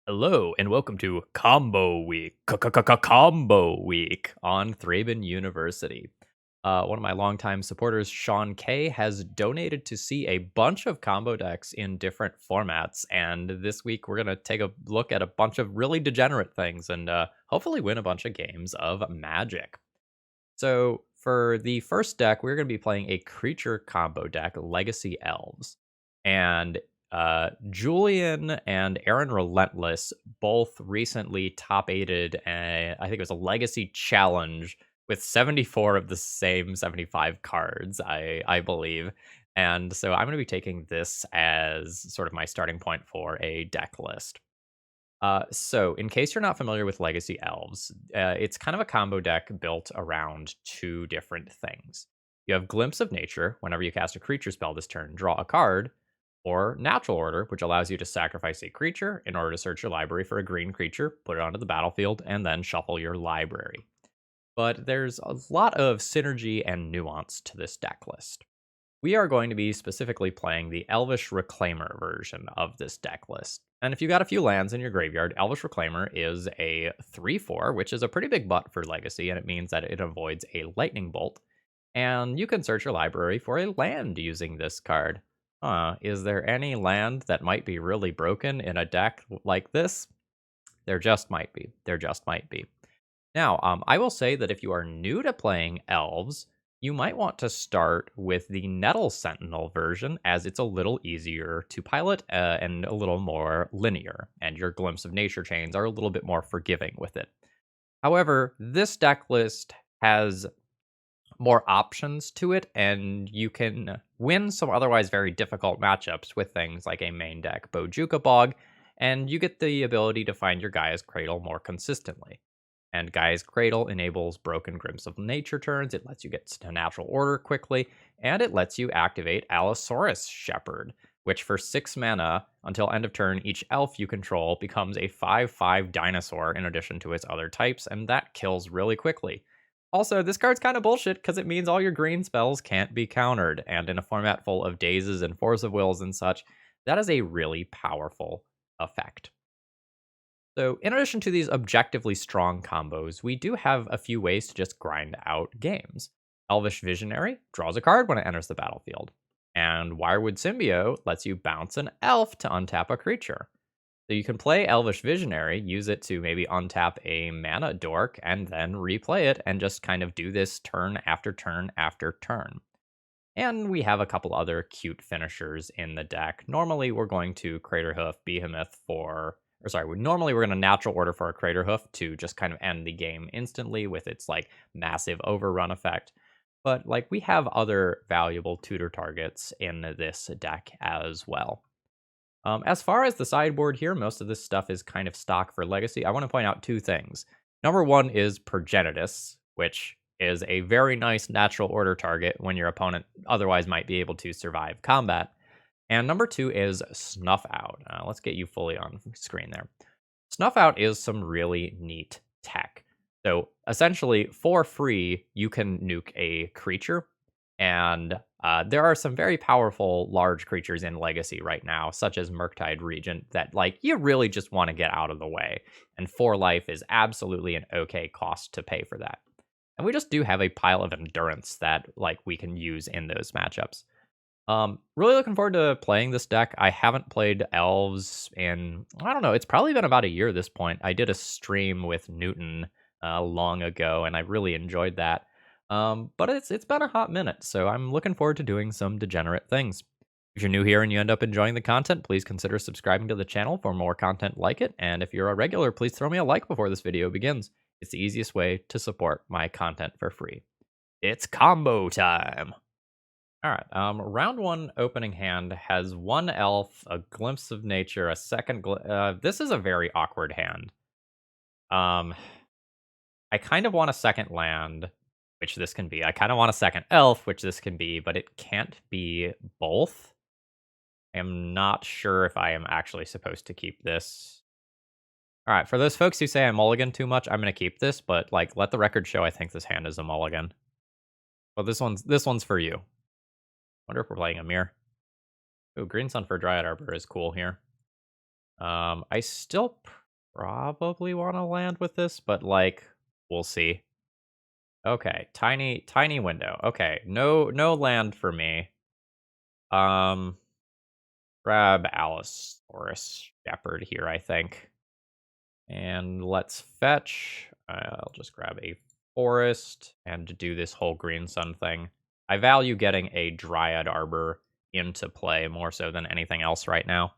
Hello and welcome to Combo Week, Combo Week on Thraben University. One of my longtime supporters, Sean K, has donated to see a bunch of combo decks in different formats, and this week we're gonna take a look at a bunch of really degenerate things and hopefully win a bunch of games of Magic. So for the first deck, we're going to be playing a creature combo deck, Legacy Elves. And Julian and Aaron Relentless both recently top aided, I think it was a Legacy Challenge with 74 of the same 75 cards, I believe. And so I'm going to be taking this as sort of my starting point for a deck list. So, in case you're not familiar with Legacy Elves, it's kind of a combo deck built around two different things. You have Glimpse of Nature, whenever you cast a creature spell this turn, draw a card, or Natural Order, which allows you to sacrifice a creature in order to search your library for a green creature, put it onto the battlefield, and then shuffle your library. But there's a lot of synergy and nuance to this deck list. We are going to be specifically playing the Elvish Reclaimer version of this deck list. And if you got a few lands in your graveyard, Elvish Reclaimer is a 3/4, which is a pretty big butt for Legacy, and it means that it avoids a Lightning Bolt. And you can search your library for a land using this card. Is there any land that might be really broken in a deck like this? There just might be. There just might be. Now, I will say that if you are new to playing elves, you might want to start with the Nettle Sentinel version, as it's a little easier to pilot and a little more linear, and your Glimpse of Nature chains are a little bit more forgiving with it. However, this deck list has more options to it, and you can win some otherwise very difficult matchups with things like a main deck Bojuka Bog, and you get the ability to find your Gaia's Cradle more consistently. And Gaia's Cradle enables Broken Glimpse of Nature turns, it lets you get to natural order quickly, and it lets you activate Allosaurus Shepherd, which for 6 mana until end of turn, each elf you control becomes a 5/5 dinosaur in addition to its other types, and that kills really quickly. Also, this card's kind of bullshit because it means all your green spells can't be countered, and in a format full of dazes and force of wills and such, that is a really powerful effect. So, in addition to these objectively strong combos, we do have a few ways to just grind out games. Elvish Visionary draws a card when it enters the battlefield, and Wirewood Symbiote lets you bounce an elf to untap a creature. So you can play Elvish Visionary, use it to maybe untap a mana dork, and then replay it and just kind of do this turn after turn after turn. And we have a couple other cute finishers in the deck. Normally, we're going to Craterhoof Behemoth normally we're going to natural order for a Craterhoof to just kind of end the game instantly with its like massive overrun effect. But like we have other valuable tutor targets in this deck as well. As far as the sideboard here, most of this stuff is kind of stock for Legacy. I want to point out two things. Number one is Progenitus, which is a very nice natural order target when your opponent otherwise might be able to survive combat. And number two is Snuff Out. Let's get you fully on screen there. Snuff Out is some really neat tech. So essentially, for free, you can nuke a creature, and there are some very powerful large creatures in Legacy right now, such as Murktide Regent, that like you really just want to get out of the way. And 4 life is absolutely an okay cost to pay for that. And we just do have a pile of endurance that like we can use in those matchups. Really looking forward to playing this deck. I haven't played Elves in, I don't know, it's probably been about a year at this point. I did a stream with Newton long ago, and I really enjoyed that. But it's been a hot minute, so I'm looking forward to doing some degenerate things. If you're new here and you end up enjoying the content, please consider subscribing to the channel for more content like it. And if you're a regular, please throw me a like before this video begins. It's the easiest way to support my content for free. It's combo time! Alright, round 1 opening hand has 1 elf, a Glimpse of Nature, a second this is a very awkward hand. I kind of want a second land, which this can be. I kind of want a second elf, which this can be, but it can't be both. I am not sure if I am actually supposed to keep this. Alright, for those folks who say I mulligan too much, I'm going to keep this, but like let the record show I think this hand is a mulligan. Well, this one's for you. Wonder if we're playing a mirror. Oh, Green Sun for Dryad Arbor is cool here. I still probably want to land with this, but like, we'll see. Okay, tiny window. Okay, no land for me. Um, grab Allosaurus Shepherd here, I think. And let's fetch. I'll just grab a forest and do this whole green sun thing. I value getting a Dryad Arbor into play more so than anything else right now.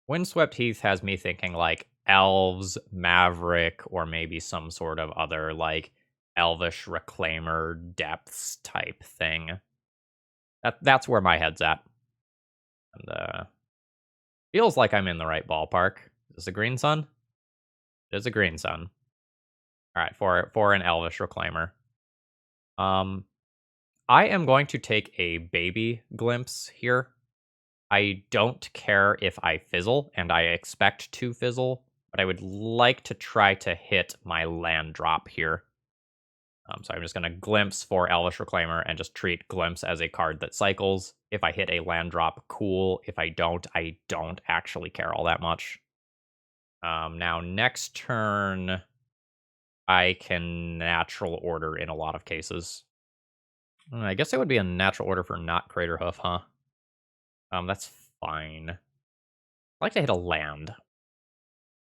Windswept Heath has me thinking like elves, maverick, or maybe some sort of other like elvish reclaimer depths type thing. That's where my head's at. And feels like I'm in the right ballpark. Is this a green sun? It is a green sun. All right, for an elvish reclaimer. I am going to take a baby glimpse here. I don't care if I fizzle, and I expect to fizzle, but I would like to try to hit my land drop here. So I'm just going to glimpse for Elvish Reclaimer and just treat glimpse as a card that cycles. If I hit a land drop, cool. If I don't actually care all that much. Now, next turn, I can natural order in a lot of cases. I guess it would be a natural order for not Crater Hoof, huh? That's fine. I'd like to hit a land. If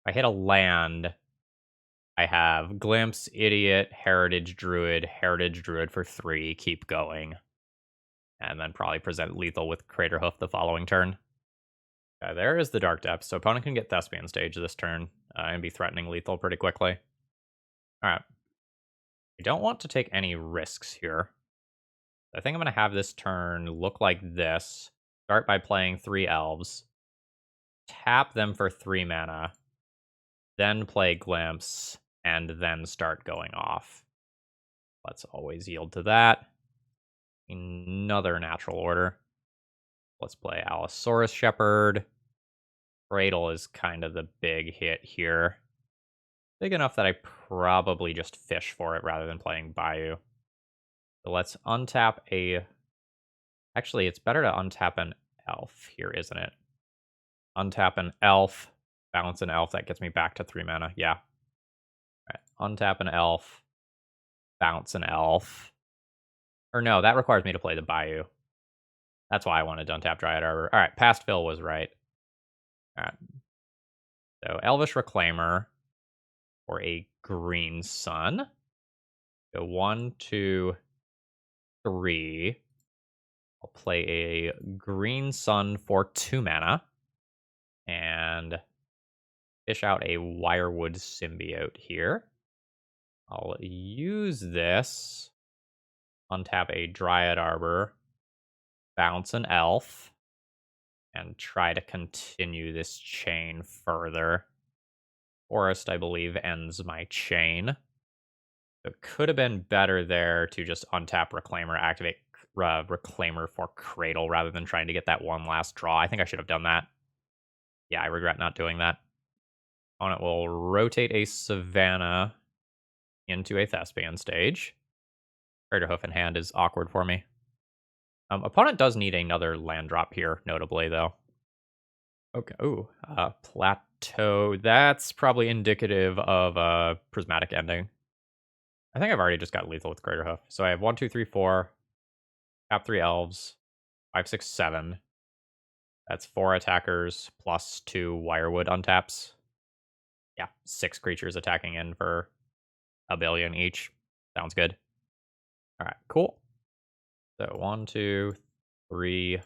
I hit a land, I have Glimpse, Idiot, Heritage Druid for 3, keep going. And then probably present lethal with Crater Hoof the following turn. Okay, there is the Dark Depths, so opponent can get Thespian Stage this turn and be threatening lethal pretty quickly. Alright. I don't want to take any risks here. I think I'm going to have this turn look like this. Start by playing 3 elves. Tap them for 3 mana. Then play Glimpse. And then start going off. Let's always yield to that. Another natural order. Let's play Allosaurus Shepherd. Cradle is kind of the big hit here. Big enough that I probably just fish for it rather than playing Bayou. So let's untap a... Actually, it's better to untap an elf here, isn't it? Untap an elf. Bounce an elf. That gets me back to 3 mana. Yeah. All right. Untap an elf. Bounce an elf. Or no, that requires me to play the Bayou. That's why I wanted to untap Dryad Arbor. All right, past fill was right. All right. So Elvish Reclaimer for a green sun. Go 1, 2, 3. I'll play a green sun for 2 mana. And fish out a Wirewood Symbiote here. I'll use this. Untap a Dryad Arbor. Bounce an elf. And try to continue this chain further. Forest, I believe, ends my chain. It could have been better there to just untap Reclaimer, activate Reclaimer for Cradle rather than trying to get that one last draw. I think I should have done that. Yeah, I regret not doing that. Opponent will rotate a Savannah into a Thespian Stage. Crater Hoof in hand is awkward for me. Opponent does need another land drop here, notably, though. Okay, ooh, Plateau. That's probably indicative of a Prismatic Ending. I think I've already just got lethal with Crater Hoof. So I have 1, 2, 3, 4. Tap 3 elves. 5, 6, 7. That's 4 attackers plus 2 Wirewood untaps. Yeah, 6 creatures attacking in for a billion each. Sounds good. All right, cool. So 1, 2, 3,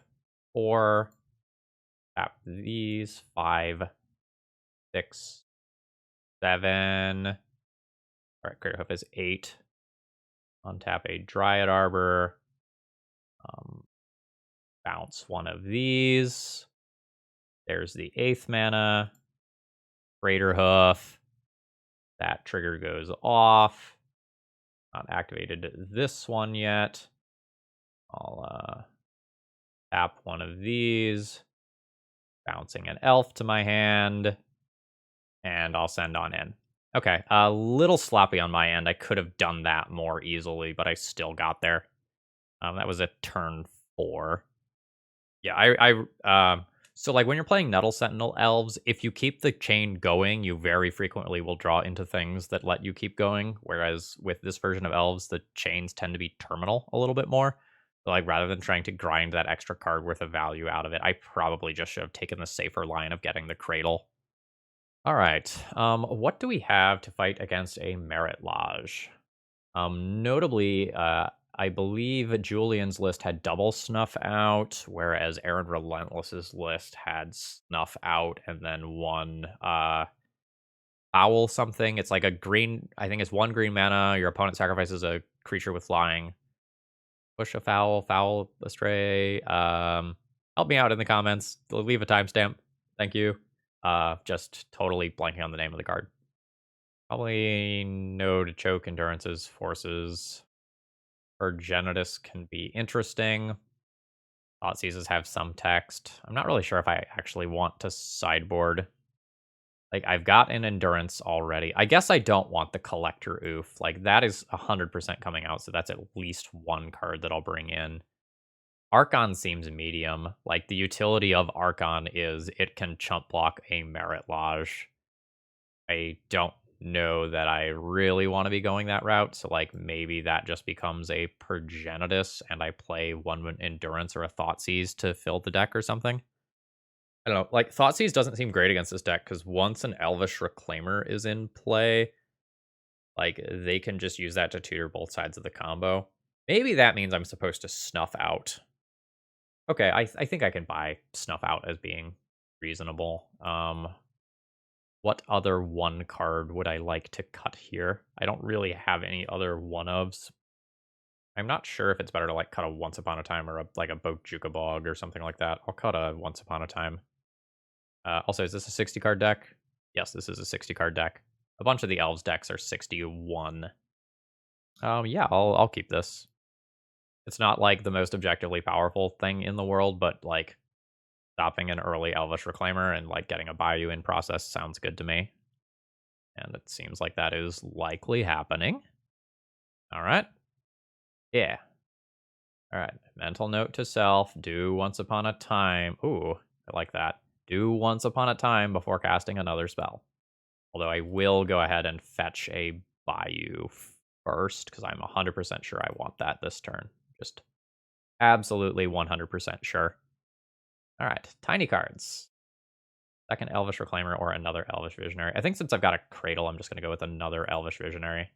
4. Tap these. 5, 6, 7. All right, Crater Hoof is 8. Untap a Dryad Arbor. Bounce one of these. There's the 8th mana. Crater Hoof. That trigger goes off. Not activated this one yet. I'll tap one of these. Bouncing an elf to my hand. And I'll send on in. Okay, a little sloppy on my end. I could have done that more easily, but I still got there. That was a turn 4. Yeah, So, like, when you're playing Nettle Sentinel Elves, if you keep the chain going, you very frequently will draw into things that let you keep going. Whereas with this version of Elves, the chains tend to be terminal a little bit more. So, like, rather than trying to grind that extra card worth of value out of it, I probably just should have taken the safer line of getting the Cradle. All right. What do we have to fight against a Merit Lodge? Notably, I believe Julian's list had double Snuff Out, whereas Aaron Relentless's list had Snuff Out and then one Owl something. It's like a green, I think it's 1 green mana. Your opponent sacrifices a creature with flying. Push a foul, foul astray. Help me out in the comments. Leave a timestamp. Thank you. Just totally blanking on the name of the card. Probably no to choke endurances, forces. Progenitus can be interesting. Thought Seizes have some text. I'm not really sure if I actually want to sideboard. Like, I've got an endurance already. I guess I don't want the collector oof. Like, that is 100% coming out, so that's at least one card that I'll bring in. Archon seems medium. Like, the utility of Archon is it can chump block a Merit Lodge. I don't know that I really want to be going that route. So, like, maybe that just becomes a Progenitus and I play one Endurance or a Thoughtseize to fill the deck or something. I don't know. Like, Thoughtseize doesn't seem great against this deck because once an Elvish Reclaimer is in play, like, they can just use that to tutor both sides of the combo. Maybe that means I'm supposed to Snuff Out. Okay, I think I can buy Snuff Out as being reasonable. What other one card would I like to cut here? I don't really have any other one-ofs. I'm not sure if it's better to like cut a Once Upon a Time or like a Bojuka Bog or something like that. I'll cut a Once Upon a Time. Also, is this a 60 card deck? Yes, this is a 60 card deck. A bunch of the elves decks are 61. Yeah, I'll keep this. It's not like the most objectively powerful thing in the world, but like stopping an early Elvish Reclaimer and like getting a Bayou in process sounds good to me. And it seems like that is likely happening. All right. Yeah. All right. Mental note to self. Do Once Upon a Time. Ooh, I like that. Do Once Upon a Time before casting another spell. Although I will go ahead and fetch a Bayou first because I'm 100% sure I want that this turn. Just absolutely 100% sure. All right. Tiny cards. Second Elvish Reclaimer or another Elvish Visionary. I think since I've got a Cradle, I'm just going to go with another Elvish Visionary.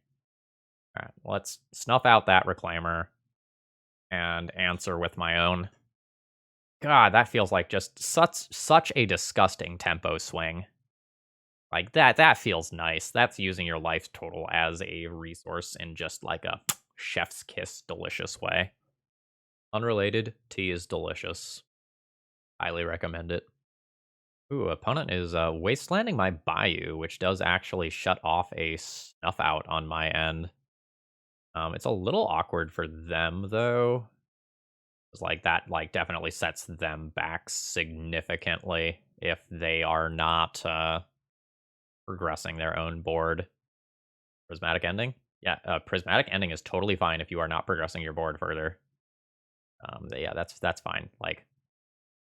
All right, let's snuff out that Reclaimer and answer with my own. God, that feels like just such a disgusting tempo swing. Like that feels nice. That's using your life total as a resource in just like a chef's kiss delicious way. Unrelated, tea is delicious. Highly recommend it. Ooh, opponent is wastelanding my Bayou, which does actually shut off a snuff out on my end. It's a little awkward for them though. It's like that like definitely sets them back significantly if they are not progressing their own board. Prismatic Ending? Yeah, Prismatic Ending is totally fine if you are not progressing your board further. Yeah, that's fine. Like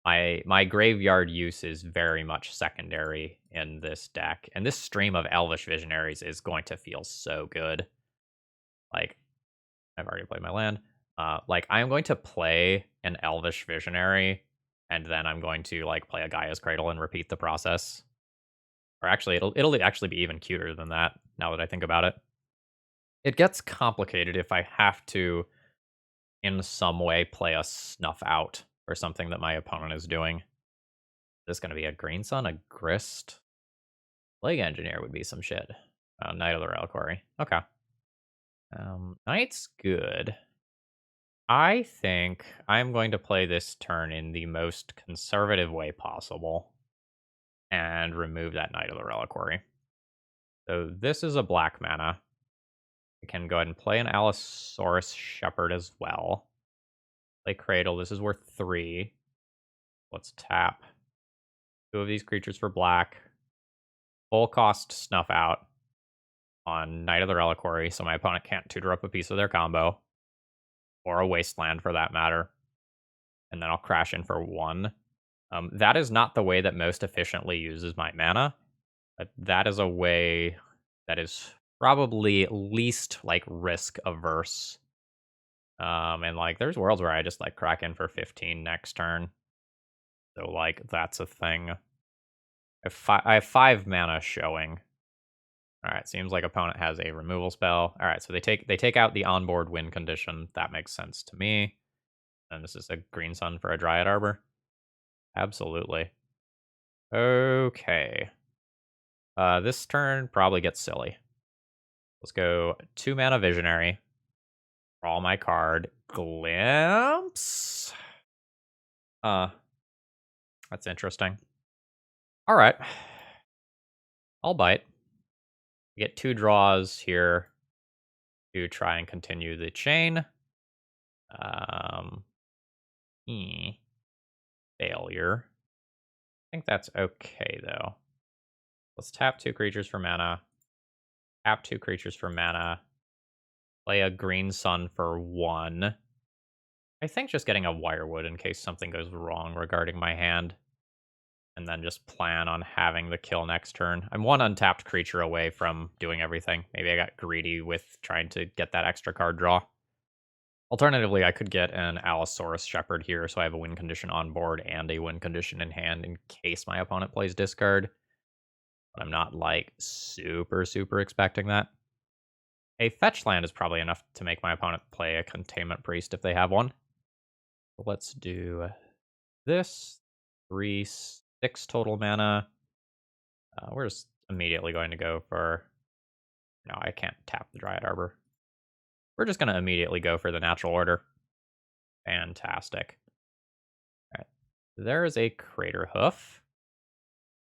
my graveyard use is very much secondary in this deck, and this stream of Elvish Visionaries is going to feel so good. Like, I've already played my land. Like, I'm going to play an Elvish Visionary, and then I'm going to like play a Gaia's Cradle and repeat the process. Or actually, it'll actually be even cuter than that. Now that I think about it, it gets complicated if I have to, in some way, play a Snuff Out or something that my opponent is doing. Is this going to be a Green Sun, a Grist? Plague Engineer would be some shit. Knight of the Reliquary. Okay. Knight's good. I think I'm going to play this turn in the most conservative way possible and remove that Knight of the Reliquary. So this is a black mana. I can go ahead and play an Allosaurus Shepherd as well. Play Cradle. This is worth 3. Let's tap 2 of these creatures for black. Full cost Snuff Out on Knight of the Reliquary, so my opponent can't tutor up a piece of their combo. Or a Wasteland, for that matter. And then I'll crash in for 1. That is not the way that most efficiently uses my mana, but that is a way that is probably least, like, risk averse. And, like, there's worlds where I just, like, crack in for 15 next turn. So, like, that's a thing. I have 5 mana showing. Alright, seems like opponent has a removal spell. Alright, so they take out the onboard win condition. That makes sense to me. And this is a green sun for a Dryad Arbor. Absolutely. Okay. This turn probably gets silly. Let's go 2 mana Visionary. Draw my card. Glimpse. That's interesting. Alright. I'll bite. Get 2 draws here to try and continue the chain. Failure. I think that's okay, though. Let's tap 2 creatures for mana. Tap 2 creatures for mana. Play a green sun for 1. I think just getting a Wirewood in case something goes wrong regarding my hand. And then just plan on having the kill next turn. I'm 1 untapped creature away from doing everything. Maybe I got greedy with trying to get that extra card draw. Alternatively, I could get an Allosaurus Shepherd here, so I have a win condition on board and a win condition in hand in case my opponent plays discard. But I'm not, like, super expecting that. A fetch land is probably enough to make my opponent play a Containment Priest if they have one. Let's do this. 3, 6 total mana. We're just immediately going to go for... No, I can't tap the Dryad Arbor. We're just going to immediately go for the Natural Order. Fantastic. All right. There is a Crater Hoof.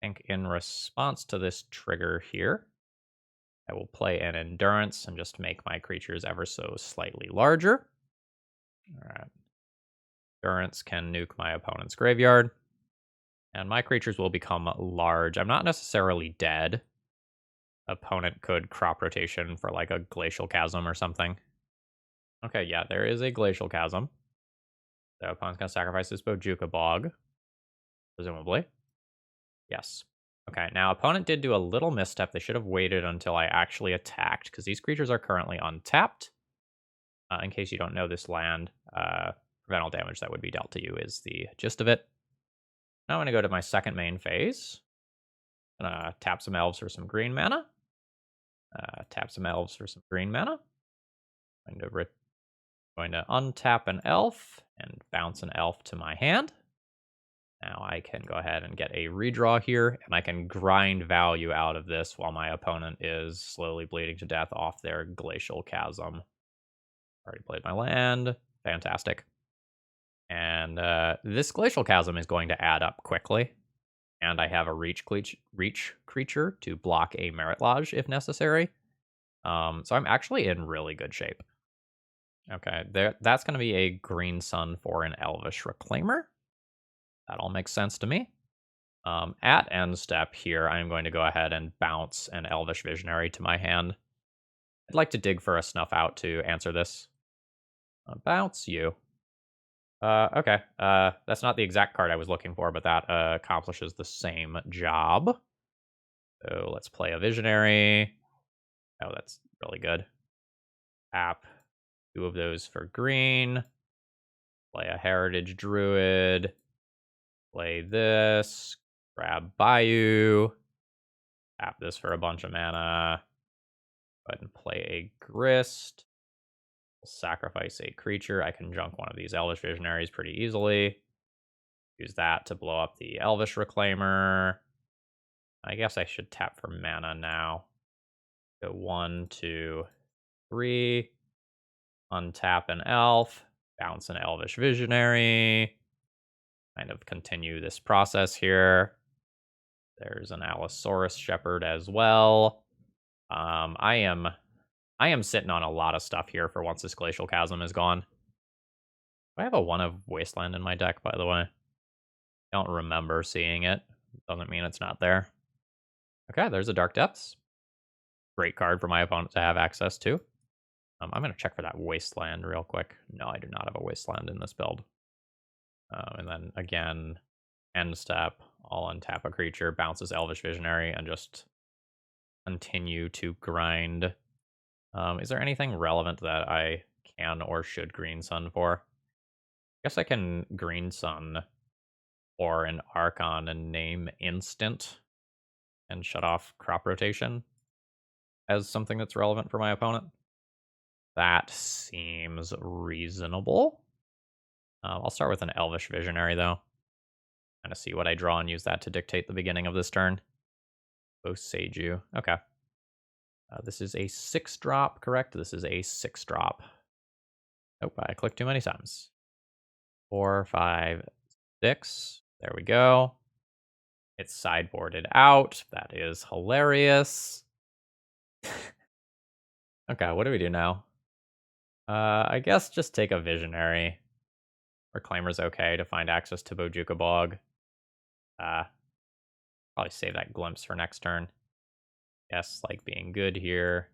I think in response to this trigger here, I will play an Endurance and just make my creatures ever so slightly larger. All right. Endurance can nuke my opponent's graveyard. And my creatures will become large. I'm not necessarily dead. Opponent could crop rotation for like a Glacial Chasm or something. Okay, yeah, there is a Glacial Chasm. So opponent's going to sacrifice this Bojuka Bog. Presumably. Yes. Okay, now opponent did do a little misstep. They should have waited until I actually attacked, because these creatures are currently untapped. In case you don't know this land, prevent all damage that would be dealt to you is the gist of it. Now I'm going to go to my second main phase. I'm going to tap some elves for some green mana. Tap some elves for some green mana. I'm going to untap an elf and bounce an elf to my hand. Now I can go ahead and get a redraw here, and I can grind value out of this while my opponent is slowly bleeding to death off their Glacial Chasm. Already played my land. Fantastic. And this Glacial Chasm is going to add up quickly. And I have a reach creature to block a Merit Lodge if necessary. So I'm actually in really good shape. Okay, that's going to be a green sun for an Elvish Reclaimer. That all makes sense to me. At end step here, I'm going to go ahead and bounce an Elvish Visionary to my hand. I'd like to dig for a Snuff Out to answer this. Bounce you. Okay, that's not the exact card I was looking for, but that accomplishes the same job. So let's play a Visionary. Oh, that's really good. Tap 2 of those for green. Play a Heritage Druid. Play this. Grab Bayou. Tap this for a bunch of mana. Go ahead and play a Grist. Sacrifice a creature. I can junk one of these Elvish Visionaries pretty easily. Use that to blow up the Elvish Reclaimer. I guess I should tap for mana now. Go 1, 2, 3. Untap an elf. Bounce an Elvish Visionary. Kind of continue this process here. There's an Allosaurus Shepherd as well. I am sitting on a lot of stuff here for once this Glacial Chasm is gone. I have a 1 of Wasteland in my deck, by the way. I don't remember seeing it. Doesn't mean it's not there. Okay, there's a Dark Depths. Great card for my opponent to have access to. I'm going to check for that Wasteland real quick. No, I do not have a Wasteland in this build. And then again, End step, I'll untap a creature, bounces Elvish Visionary, and just continue to grind. Is there anything relevant that I can or should Green Sun for? I guess I can Green Sun or an Archon and name instant and shut off crop rotation as something that's relevant for my opponent. That seems reasonable. I'll start with an Elvish Visionary, though. Kind of see what I draw and use that to dictate the beginning of this turn. Boseiju. Okay. This is a 6-drop, correct? This is a 6-drop. Nope, I clicked too many times. 4, 5, 6. There we go. It's sideboarded out. That is hilarious. Okay, what do we do now? I guess just take a Visionary. Reclaimer's okay to find access to Bojuka Bog. Probably save that Glimpse for next turn. Yes, like being good here.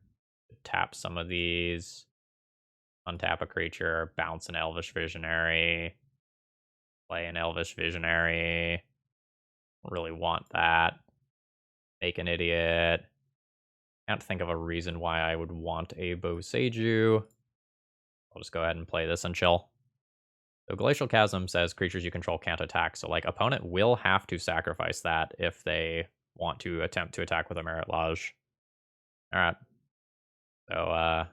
Tap some of these. Untap a creature. Bounce an Elvish Visionary. Play an Elvish Visionary. Really want that. Make an idiot. Can't think of a reason why I would want a Boseiju. I'll just go ahead and play this and chill. So Glacial Chasm says creatures you control can't attack. So like opponent will have to sacrifice that if they want to attempt to attack with a Merit Lodge. All right. So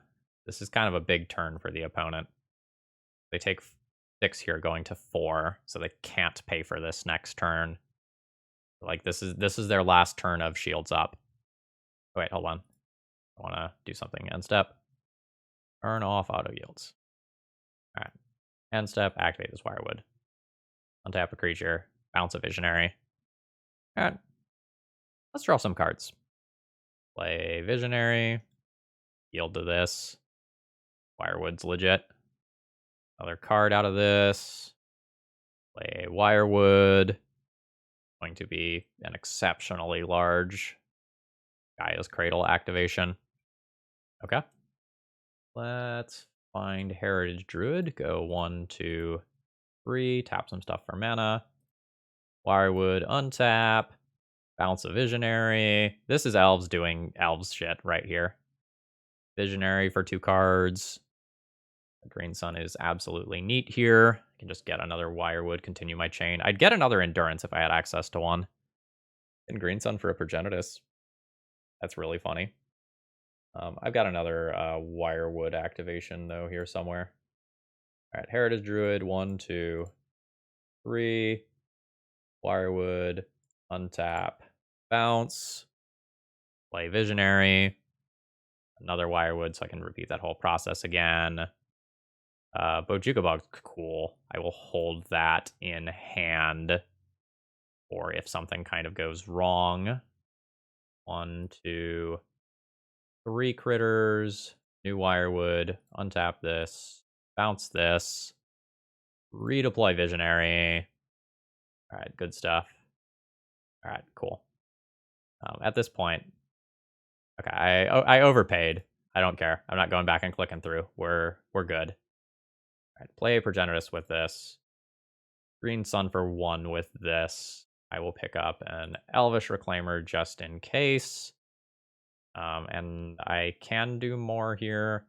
this is kind of a big turn for the opponent. They take 6 here, going to 4, so they can't pay for this next turn. Like this is their last turn of shields up. Wait, hold on. I want to do something end step. Turn off auto yields. All right. End step, activate this Wirewood. Untap a creature, bounce a Visionary. All right. Let's draw some cards. Play Visionary. Yield to this. Wirewood's legit. Another card out of this. Play Wirewood. Going to be an exceptionally large Gaea's Cradle activation. Okay. Let's find Heritage Druid. Go 1, 2, 3. Tap some stuff for mana. Wirewood, untap. Bounce a Visionary. This is Elves doing Elves shit right here. Visionary for 2 cards. Green Sun is absolutely neat here. I can just get another Wirewood, continue my chain. I'd get another Endurance if I had access to one. And Green Sun for a Progenitus. That's really funny. I've got another Wirewood activation, though, here somewhere. All right, Heritage Druid, 1, 2, 3. Wirewood, untap, bounce. Play Visionary. Another Wirewood, so I can repeat that whole process again. Bojuka Bog's cool. I will hold that in hand. Or if something kind of goes wrong. 1, 2, 3 critters. New Wirewood. Untap this. Bounce this. Redeploy Visionary. Alright, good stuff. Alright, cool. At this point, okay, I overpaid. I don't care. I'm not going back and clicking through. We're good. Alright, play Progenitus with this. Green Sun for 1 with this. I will pick up an Elvish Reclaimer just in case. And I can do more here.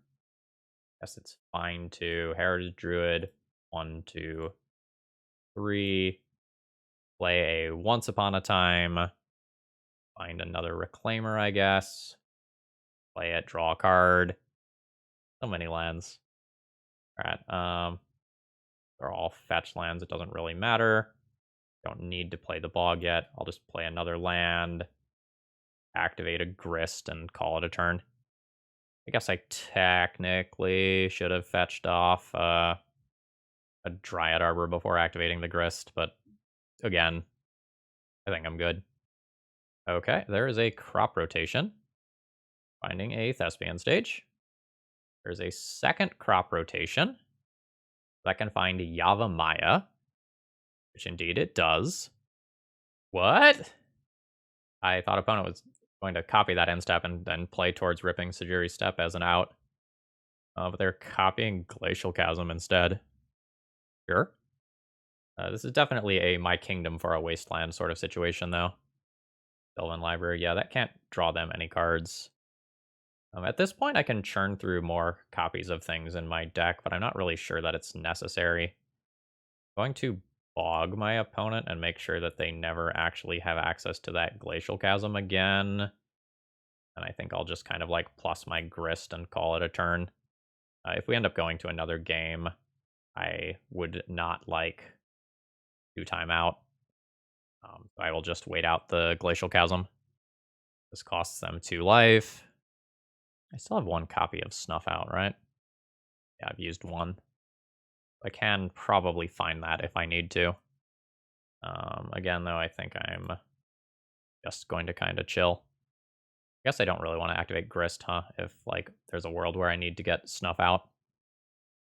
Guess it's fine to Heritage Druid. 1, 2, 3. Play a Once Upon a Time. Find another Reclaimer, I guess. Play it, draw a card. So many lands. Alright, they're all fetch lands. It doesn't really matter. Don't need to play the Bog yet. I'll just play another land. Activate a Grist and call it a turn. I guess I technically should have fetched off a Dryad Arbor before activating the Grist, but again, I think I'm good. Okay, there is a crop rotation. Finding a Thespian stage. There's a second crop rotation that can find Yavimaya, which indeed it does. What? I thought opponent was going to copy that end step and then play towards ripping Sajiri's Step as an out. But they're copying Glacial Chasm instead. Sure. This is definitely a My Kingdom for a Wasteland sort of situation, though. Sylvan Library, yeah, that can't draw them any cards. At this point, I can churn through more copies of things in my deck, but I'm not really sure that it's necessary. Going to bog my opponent and make sure that they never actually have access to that Glacial Chasm again. And I think I'll just kind of like plus my Grist and call it a turn. If we end up going to another game, I would not like to time out. So I will just wait out the Glacial Chasm. This costs them 2 life. I still have 1 copy of Snuff Out, right? Yeah, I've used 1. I can probably find that if I need to. Again, though, I think I'm just going to kind of chill. I guess I don't really want to activate Grist, huh? If, like, there's a world where I need to get Snuff Out.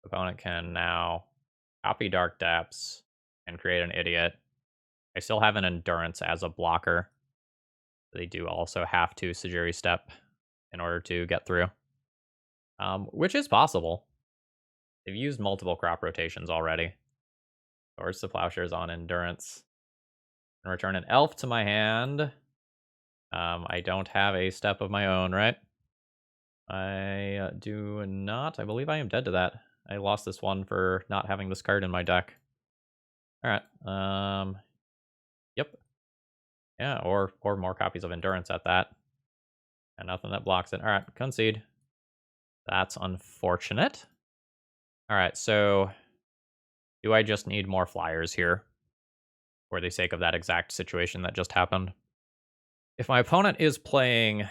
Opponent can now copy Dark Depths and create an Idiot. I still have an Endurance as a blocker. They do also have to Sajiri Step in order to get through. Which is possible. They've used multiple crop rotations already. Swords to Plowshares on Endurance. And return an elf to my hand. I don't have a step of my own, right? I do not. I believe I am dead to that. I lost this one for not having this card in my deck. Alright. Yep. Yeah, or more copies of Endurance at that. And nothing that blocks it. Alright, concede. That's unfortunate. Alright, so do I just need more flyers here? For the sake of that exact situation that just happened. If my opponent is playing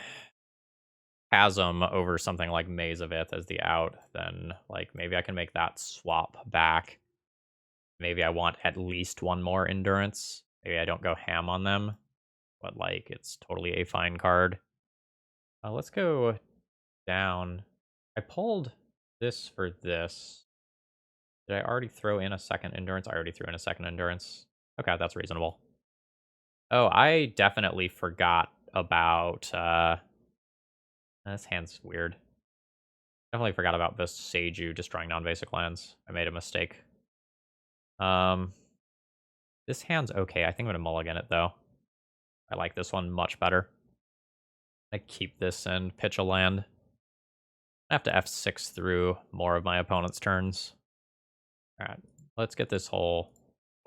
Chasm over something like Maze of Ith as the out, then like maybe I can make that swap back. Maybe I want at least 1 more Endurance. Maybe I don't go ham on them, but like it's totally a fine card. Let's go down. I pulled this for this. Did I already throw in a second Endurance? I already threw in a second Endurance. Okay, that's reasonable. Oh, I definitely forgot about, this hand's weird. Definitely forgot about this Seiju destroying non-basic lands. I made a mistake. This hand's okay. I think I'm gonna mulligan it, though. I like this one much better. I keep this and pitch a land. I have to F6 through more of my opponent's turns. Alright, let's get this whole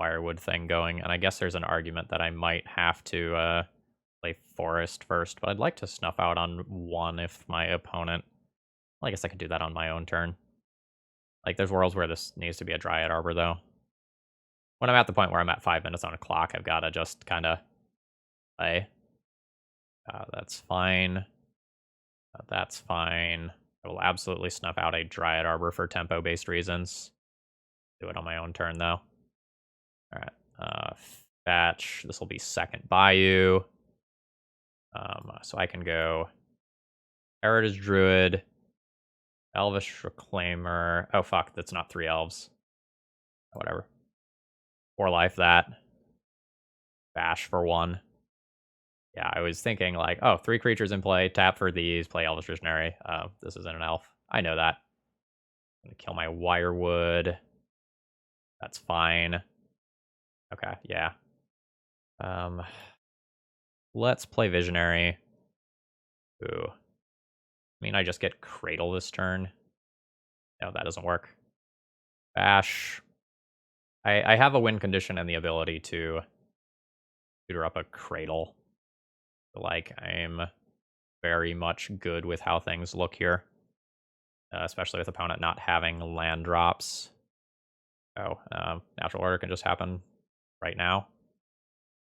Wirewood thing going, and I guess there's an argument that I might have to, play Forest first, but I'd like to snuff out on 1 if my opponent... Well, I guess I could do that on my own turn. Like, there's worlds where this needs to be a Dryad Arbor, though. When I'm at the point where I'm at 5 minutes on a clock, I've got to just kind of play. That's fine. That's fine. I will absolutely snuff out a Dryad Arbor for tempo-based reasons. Do it on my own turn, though. Alright. Fetch. This will be second Bayou. So I can go Heritage Druid, Elvish Reclaimer. Oh, fuck. That's not 3 elves. Whatever. 4 life that. Bash for 1. Yeah, I was thinking like, oh, 3 creatures in play, tap for these, play Elvish Visionary. This isn't an elf. I know that. I'm gonna kill my Wirewood. That's fine. Okay, yeah. Let's play Visionary. Ooh. I mean, I just get Cradle this turn. No, that doesn't work. Bash. I have a win condition and the ability to tutor up a Cradle. Like, I'm very much good with how things look here. Especially with opponent not having land drops. Oh, natural order can just happen right now.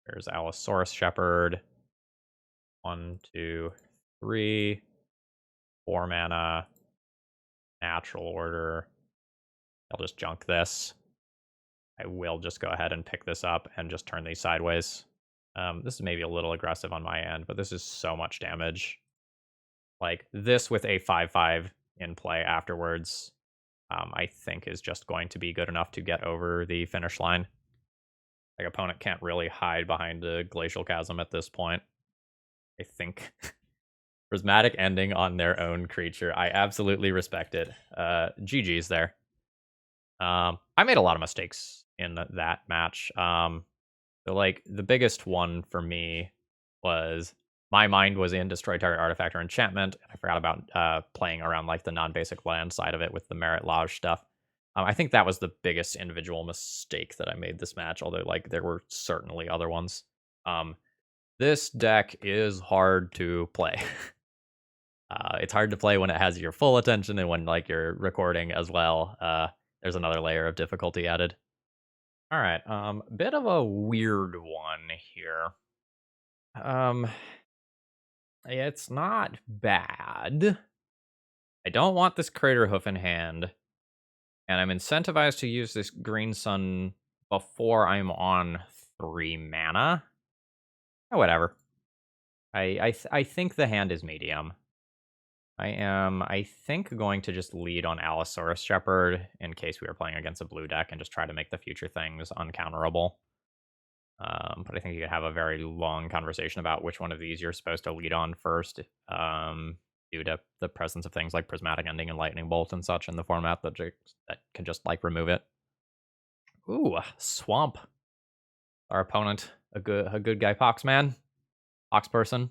There's Allosaurus Shepherd. 1, 2, 3. 4 mana. Natural order. I'll just junk this. I will just go ahead and pick this up and just turn these sideways. This is maybe a little aggressive on my end, but this is so much damage. Like, this with a 5/5 in play afterwards, I think is just going to be good enough to get over the finish line. Like, opponent can't really hide behind a Glacial Chasm at this point. I think. Prismatic ending on their own creature. I absolutely respect it. GG's there. I made a lot of mistakes in that match. So like the biggest one for me was my mind was in destroy target artifact or enchantment. I forgot about playing around like the non-basic land side of it with the merit lodge stuff. I think that was the biggest individual mistake that I made this match, although like there were certainly other ones. This deck is hard to play. It's hard to play when it has your full attention and when like you're recording as well. There's another layer of difficulty added. All right, bit of a weird one here. It's not bad. I don't want this Crater Hoof in hand, and I'm incentivized to use this Green Sun before I'm on 3 mana. Oh, whatever. I think the hand is medium. I am, I think, going to just lead on Allosaurus Shepherd in case we are playing against a blue deck and just try to make the future things uncounterable. But I think you could have a very long conversation about which one of these you're supposed to lead on first, due to the presence of things like Prismatic Ending and Lightning Bolt and such in the format that can just like remove it. Ooh, Swamp. Our opponent, a good guy, Pox man, Pox person.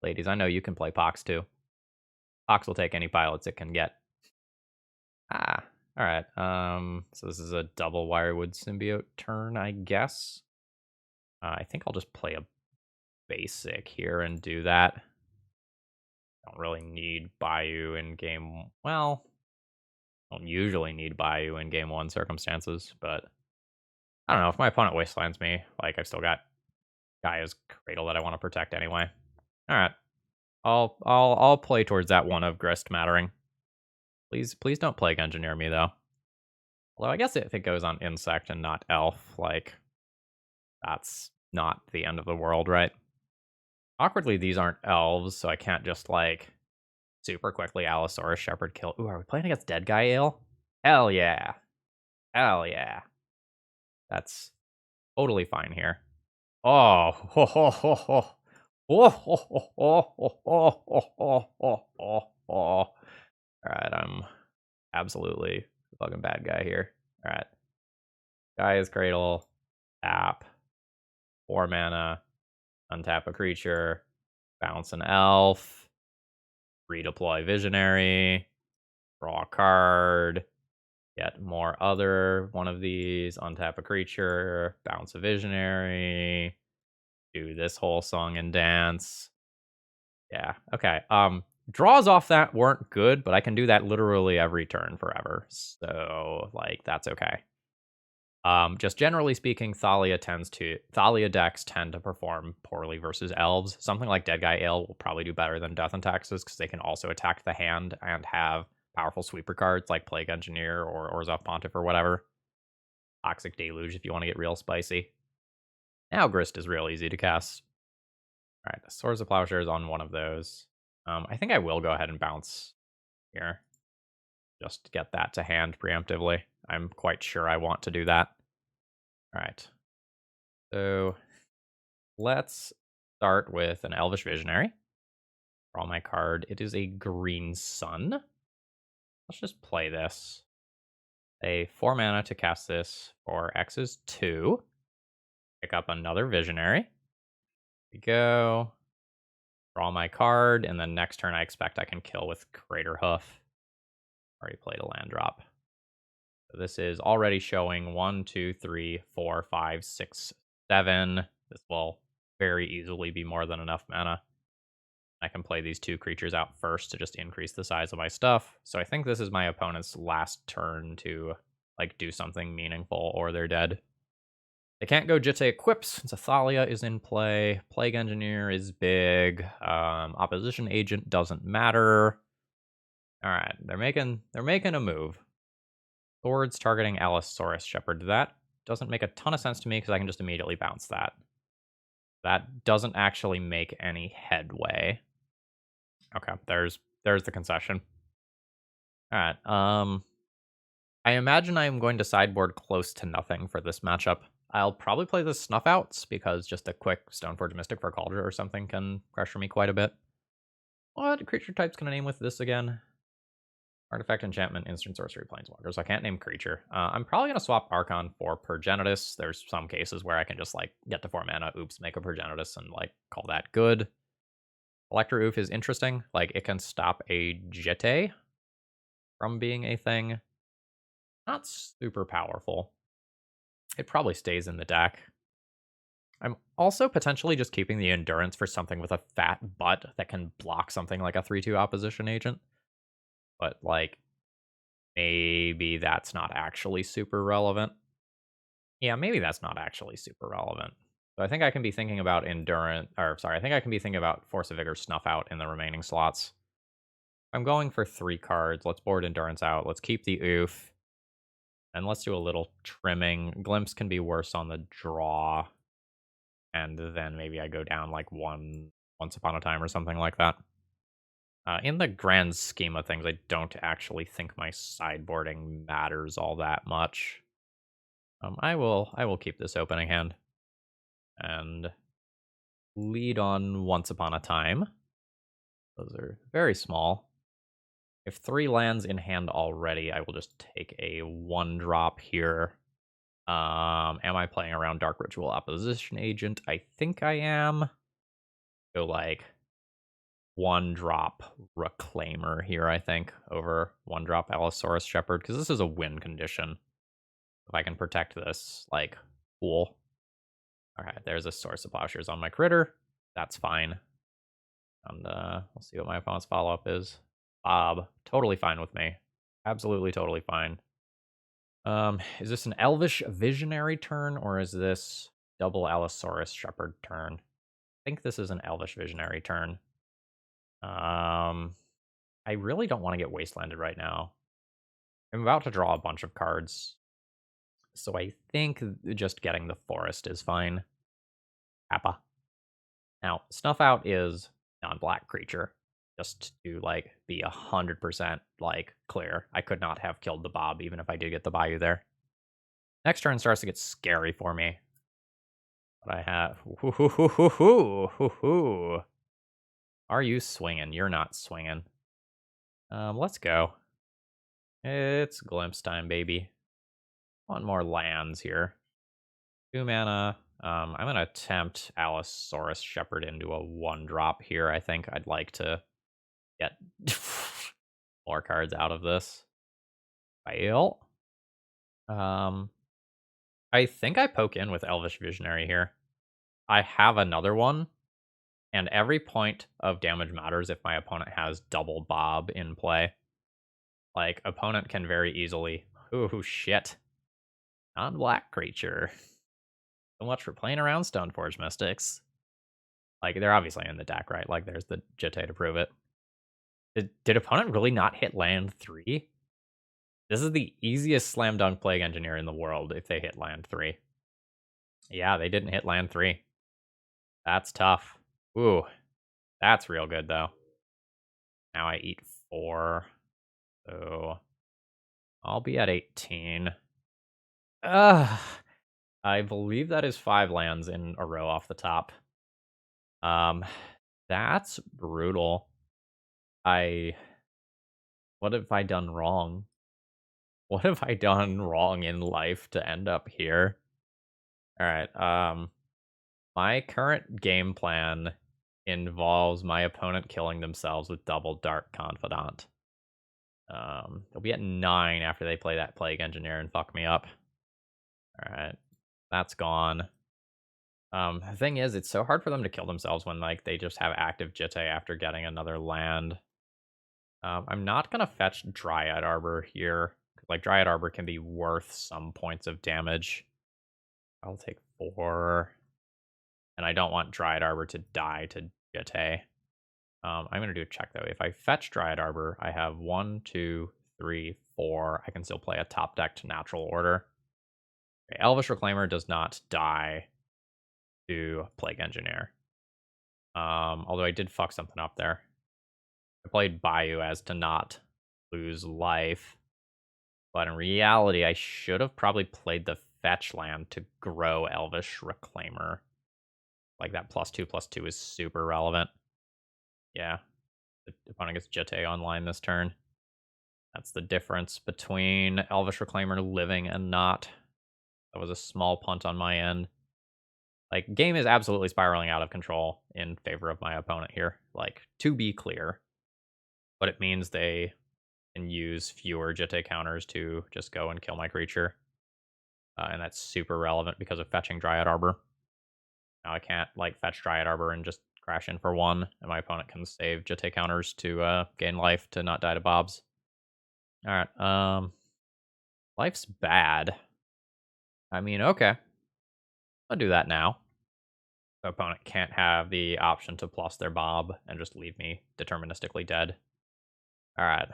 Ladies, I know you can play Pox too. Pox will take any pilots it can get. Ah, all right. So this is a double Wirewood Symbiote turn, I guess. I think I'll just play a basic here and do that. Don't really need Bayou in game. Well, don't usually need Bayou in game 1 circumstances, but I don't know if my opponent wastelands me. Like I've still got Gaea's Cradle that I want to protect anyway. All right, I'll play towards that one of Grist Mattering. Please don't Plague Engineer me though. Although I guess if it goes on Insect and not Elf, like that's not the end of the world, right? Awkwardly, these aren't elves, so I can't just like super quickly Allosaurus Shepherd kill. Ooh, are we playing against Dead Guy Ale? Hell yeah. Hell yeah. That's totally fine here. Oh, ho, ho, ho, ho. Oh, ho, ho, ho, ho, ho, ho, ho, ho, ho. All right, I'm absolutely a fucking bad guy here. All right. Gaia's Cradle, tap, 4 mana, untap a creature, bounce an elf, redeploy Visionary, draw a card, get more other one of these, untap a creature, bounce a Visionary, do this whole song and dance. Yeah, okay. Draws off that weren't good, but I can do that literally every turn forever. So, like, that's okay. Just generally speaking, Thalia decks tend to perform poorly versus elves. Something like Dead Guy Ale will probably do better than Death and Taxes because they can also attack the hand and have powerful sweeper cards like Plague Engineer or Orzhov Pontiff or whatever. Toxic Deluge if you want to get real spicy. Now Grist is real easy to cast. All right, the Swords of Plowshare is on one of those. I think I will go ahead and bounce here. Just to get that to hand preemptively. I'm quite sure I want to do that. All right. So let's start with an Elvish Visionary. Draw my card. It is a Green Sun. Let's just play this. A 4 mana to cast this for X is 2. Pick up another Visionary. Here we go. Draw my card, and then next turn I expect I can kill with Crater Hoof. Already played a land drop. So this is already showing 1, 2, 3, 4, 5, 6, 7. This will very easily be more than enough mana. I can play these 2 creatures out first to just increase the size of my stuff. So I think this is my opponent's last turn to like do something meaningful, or they're dead. They can't go Jitte Equips since Thalia is in play. Plague Engineer is big. Opposition Agent doesn't matter. All right, they're making a move. Swords targeting Allosaurus Shepherd. That doesn't make a ton of sense to me because I can just immediately bounce that. That doesn't actually make any headway. Okay, there's the concession. All right. I imagine I am going to sideboard close to nothing for this matchup. I'll probably play the Snuff Outs because just a quick Stoneforge Mystic for Cauldron or something can pressure me quite a bit. What creature types can I name with this again? Artifact, enchantment, instant sorcery, planeswalkers. I can't name creature. I'm probably going to swap Archon for Progenitus. There's some cases where I can just, like, get to 4 mana, oops, make a Progenitus, and, like, call that good. Electro Oof is interesting. Like, it can stop a Jete from being a thing. Not super powerful. It probably stays in the deck. I'm also potentially just keeping the Endurance for something with a fat butt that can block something like a 3/2 opposition agent. But, like, maybe that's not actually super relevant. Yeah, maybe that's not actually super relevant. So I think I can be thinking about I think I can be thinking about Force of Vigor Snuff Out in the remaining slots. I'm going for 3 cards. Let's board Endurance out. Let's keep the Oof. And let's do a little trimming. Glimpse can be worse on the draw. And then maybe I go down like Once Upon a Time or something like that. In the grand scheme of things, I don't actually think my sideboarding matters all that much. I will keep this opening hand and lead on Once Upon a Time. Those are very small. If 3 lands in hand already, I will just take a 1-drop here. Am I playing around Dark Ritual Opposition Agent? I think I am. Go like 1-drop Reclaimer here, I think, over 1-drop Allosaurus Shepherd, because this is a win condition. If I can protect this, like, cool. Alright, there's a Source of Plowshares on my critter. That's fine. And we'll see what my opponent's follow-up is. Bob. Totally fine with me. Absolutely totally fine. Is this an Elvish Visionary turn, or is this double Allosaurus Shepherd turn? I think this is an Elvish Visionary turn. I really don't want to get wastelanded right now. I'm about to draw a bunch of cards, so I think just getting the forest is fine. Kappa. Now, Snuff Out is non-black creature, just to, like, be 100%, like, clear. I could not have killed the Bob, even if I did get the Bayou there. Next turn starts to get scary for me. But I have... Are you swinging? You're not swinging. Let's go. It's glimpse time, baby. One more lands here. 2 mana. I'm going to attempt Allosaurus Shepherd into a 1-drop here. I think I'd like to get more cards out of this. Fail. I think I poke in with Elvish Visionary here. I have another one, and every point of damage matters if my opponent has double Bob in play. Like, opponent can very easily... Ooh, shit. Non-black creature. So much for playing around Stoneforge Mystics. Like, they're obviously in the deck, right? Like, there's the Jete to prove it. Did opponent really not hit land 3? This is the easiest slam dunk Plague Engineer in the world if they hit land 3. Yeah, they didn't hit land 3. That's tough. Ooh, that's real good, though. Now I eat 4. So I'll be at 18. Ugh. I believe that is 5 lands in a row off the top. That's brutal. What have I done wrong? What have I done wrong in life to end up here? Alright, my current game plan involves my opponent killing themselves with double Dark Confidant. They'll be at 9 after they play that Plague Engineer and fuck me up. Alright, that's gone. The thing is, it's so hard for them to kill themselves when, like, they just have active Jete after getting another land. I'm not gonna fetch Dryad Arbor here. Like, Dryad Arbor can be worth some points of damage. I'll take 4. And I don't want Dryad Arbor to die to Jete. I'm going to do a check, though. If I fetch Dryad Arbor, I have 1, 2, 3, 4. I can still play a top-decked natural order. Okay, Elvish Reclaimer does not die to Plague Engineer. Although I did fuck something up there. I played Bayou as to not lose life. But in reality, I should have probably played the fetch land to grow Elvish Reclaimer. Like, that +2/+2 is super relevant. Yeah. The opponent gets Jete online this turn. That's the difference between Elvish Reclaimer living and not. That was a small punt on my end. Like, game is absolutely spiraling out of control in favor of my opponent here. Like, to be clear. But it means they can use fewer Jitte counters to just go and kill my creature. And that's super relevant because of fetching Dryad Arbor. Now I can't, like, fetch Dryad Arbor and just crash in for 1, and my opponent can save Jitte counters to gain life to not die to Bobs. Alright, life's bad. I mean, okay. I'll do that now. The opponent can't have the option to plus their Bob and just leave me deterministically dead. Alright.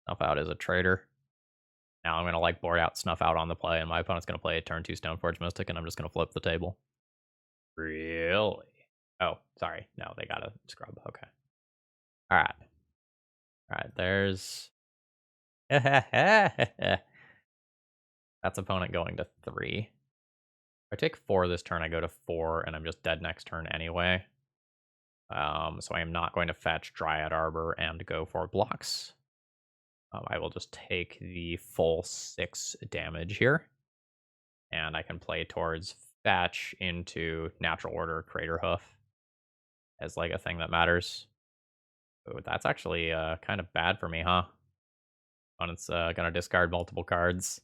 Snuff Out is a traitor. Now I'm going to, like, board out Snuff Out on the play, and my opponent's going to play a turn 2 Stoneforge Mystic, and I'm just going to flip the table. Really? Oh, sorry. No, they got a scrub. Okay. Alright. Alright, there's... That's opponent going to 3. If I take 4 this turn, I go to 4, and I'm just dead next turn anyway. So I am not going to fetch Dryad Arbor and go for blocks. I will just take the full 6 damage here. And I can play towards fetch into Natural Order Crater Hoof as, like, a thing that matters. Oh, that's actually kind of bad for me, huh? Opponent's gonna discard multiple cards.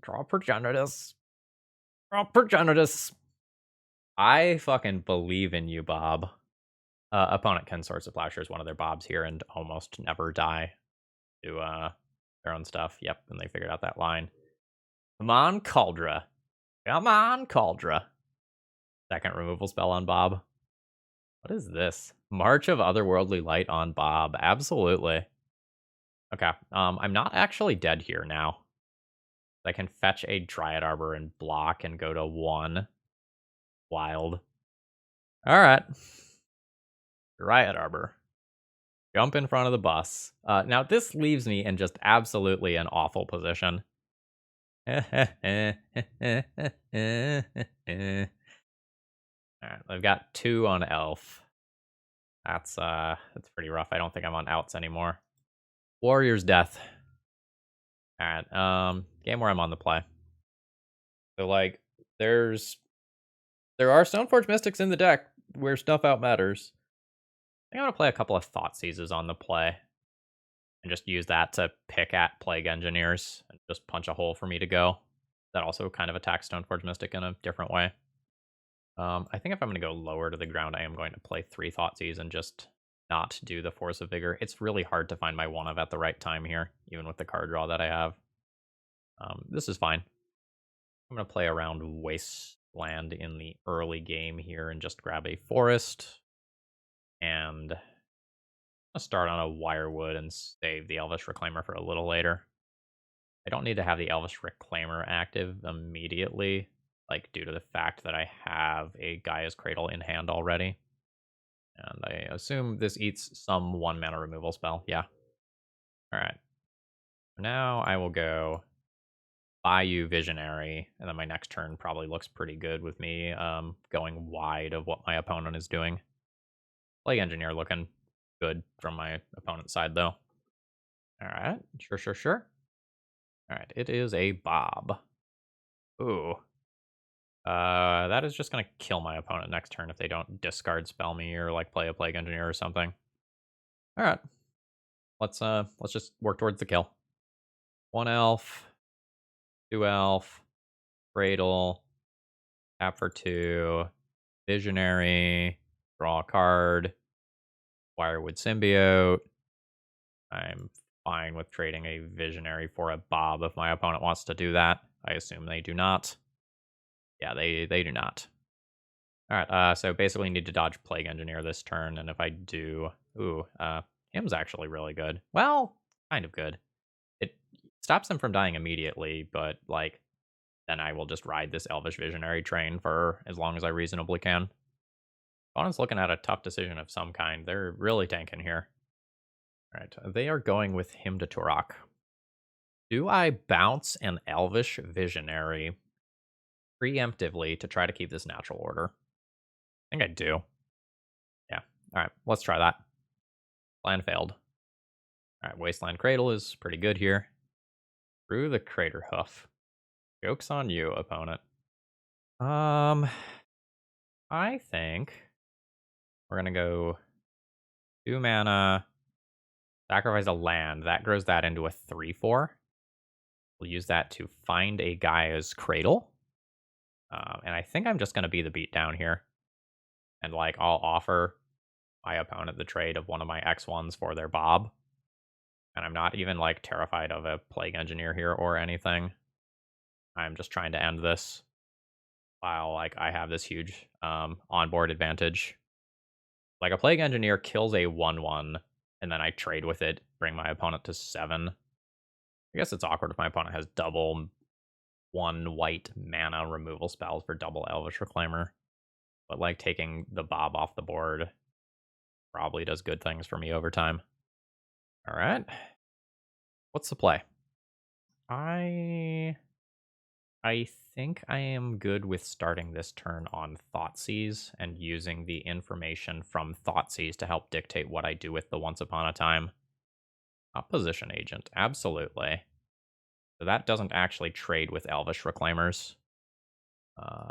Draw Progenitus. Draw Progenitus. I fucking believe in you, Bob. Opponent can Swords of Plowshares one of their Bobs here and almost never die to their own stuff. Yep, and they figured out that line. Come on, Cauldra. Come on, Cauldra. Second removal spell on Bob. What is this? March of Otherworldly Light on Bob. Absolutely. Okay, I'm not actually dead here now. I can fetch a Dryad Arbor and block and go to 1. Wild. Alright. Dryad Arbor. Jump in front of the bus. Now, this leaves me in just absolutely an awful position. Alright, I've got 2 on Elf. That's pretty rough. I don't think I'm on outs anymore. Warrior's Death. Alright, game where I'm on the play. So, like, there are Stoneforge Mystics in the deck where Snuff Out matters. I think I'm gonna play a couple of Thought Seizes on the play. And just use that to pick at Plague Engineers and just punch a hole for me to go. That also kind of attacks Stoneforge Mystic in a different way. I think if I'm going to go lower to the ground, I am going to play 3 Thoughtseize and just not do the Force of Vigor. It's really hard to find my 1-of at the right time here, even with the card draw that I have. This is fine. I'm going to play around Wasteland in the early game here and just grab a Forest. And I'll start on a Wirewood and save the Elvish Reclaimer for a little later. I don't need to have the Elvish Reclaimer active immediately, like, due to the fact that I have a Gaea's Cradle in hand already. And I assume this eats some 1-mana removal spell. Yeah. Alright. Now I will go Bayou Visionary, and then my next turn probably looks pretty good with me going wide of what my opponent is doing. Plague Engineer looking good from my opponent's side, though. Alright, sure. Alright, it is a Bob. Ooh. That is just gonna kill my opponent next turn if they don't discard spell me or, like, play a Plague Engineer or something. Alright. Let's just work towards the kill. 1 elf, 2 elf, Cradle, tap for 2, Visionary, draw a card, Wirewood Symbiote. I'm fine with trading a Visionary for a Bob if my opponent wants to do that. I assume they do not. Yeah, they do not. Alright, so basically need to dodge Plague Engineer this turn, and if I do... Ooh, him's actually really good. Well, kind of good. It stops him from dying immediately, but, like, then I will just ride this Elvish Visionary train for as long as I reasonably can. Opponent's looking at a tough decision of some kind. They're really tanking here. Alright, they are going with him to Turok. Do I bounce an Elvish Visionary preemptively to try to keep this natural order? I think I do. Yeah. Alright, let's try that. Plan failed. All right, Wasteland Cradle is pretty good here. Through the Crater Hoof. Joke's on you, opponent. I think we're gonna go 2 mana, sacrifice a land. That grows that into a 3/4. We'll use that to find a Gaea's Cradle. And I think I'm just gonna be the beatdown here. And like I'll offer my opponent the trade of one of my X1s for their Bob. And I'm not even like terrified of a Plague Engineer here or anything. I'm just trying to end this while like I have this huge onboard advantage. Like a Plague Engineer kills a 1/1, and then I trade with it, bring my opponent to 7. I guess it's awkward if my opponent has double 1 white mana removal spells for double Elvish Reclaimer. But like taking the Bob off the board probably does good things for me over time. All right. What's the play? I think I am good with starting this turn on Thoughtseize and using the information from Thoughtseize to help dictate what I do with the Once Upon a Time. Opposition Agent, absolutely. So that doesn't actually trade with Elvish Reclaimers.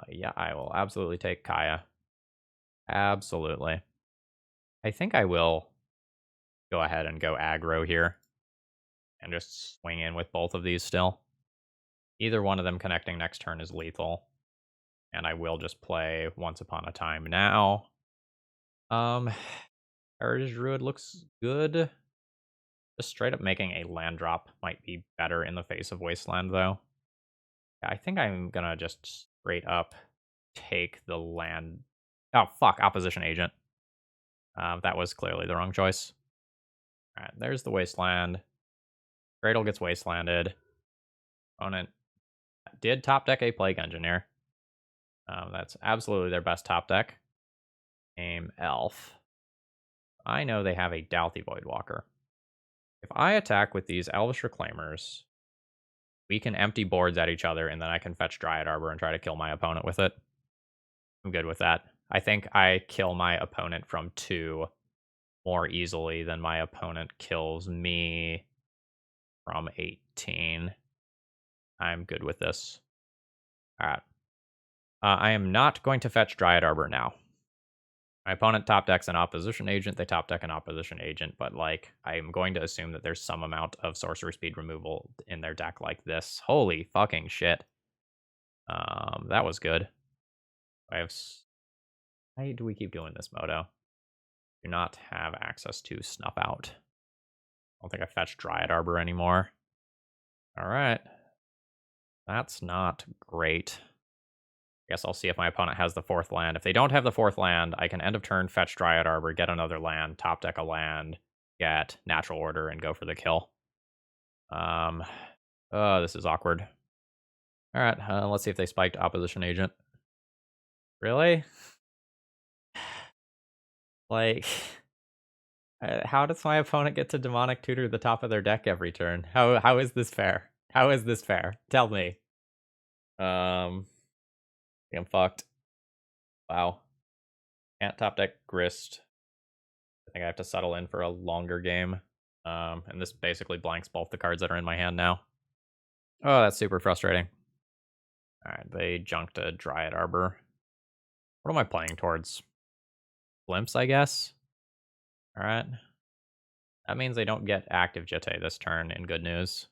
Yeah, I will absolutely take Gaea. Absolutely. I think I will go ahead and go aggro here and just swing in with both of these still. Either one of them connecting next turn is lethal. And I will just play Once Upon a Time now. Heritage Druid looks good. Just straight up making a land drop might be better in the face of Wasteland, though. Yeah, I think I'm gonna just straight up take the land. Oh, fuck, Opposition Agent. That was clearly the wrong choice. Alright, there's the Wasteland. Cradle gets Wastelanded. Opponent did top deck a Plague Engineer. That's absolutely their best top deck. Aim Elf. I know they have a Douthie Voidwalker. If I attack with these Elvish Reclaimers, we can empty boards at each other, and then I can fetch Dryad Arbor and try to kill my opponent with it. I'm good with that. I think I kill my opponent from 2 more easily than my opponent kills me from 18. I'm good with this. All right. I am not going to fetch Dryad Arbor now. My opponent top decks an Opposition Agent. They top deck an Opposition Agent, but like I'm going to assume that there's some amount of sorcery speed removal in their deck like this. Holy fucking shit. That was good. Why do we keep doing this, Moto? Do not have access to Snuff Out. I don't think I fetched Dryad Arbor anymore. All right. That's not great. Guess I'll see if my opponent has the 4th land. If they don't have the 4th land, I can end of turn fetch Dryad Arbor, get another land, top deck a land, get Natural Order, and go for the kill. Oh, this is awkward. All right, let's see if they spiked Opposition Agent. Really? Like, how does my opponent get to Demonic Tutor the top of their deck every turn? How is this fair? How is this fair? Tell me. I'm fucked. Wow. Can't top deck Grist. I think I have to settle in for a longer game. And this basically blanks both the cards that are in my hand now. Oh, that's super frustrating. Alright, they junked a Dryad Arbor. What am I playing towards? Glimpse, I guess? Alright. That means they don't get active Jitte this turn, in good news.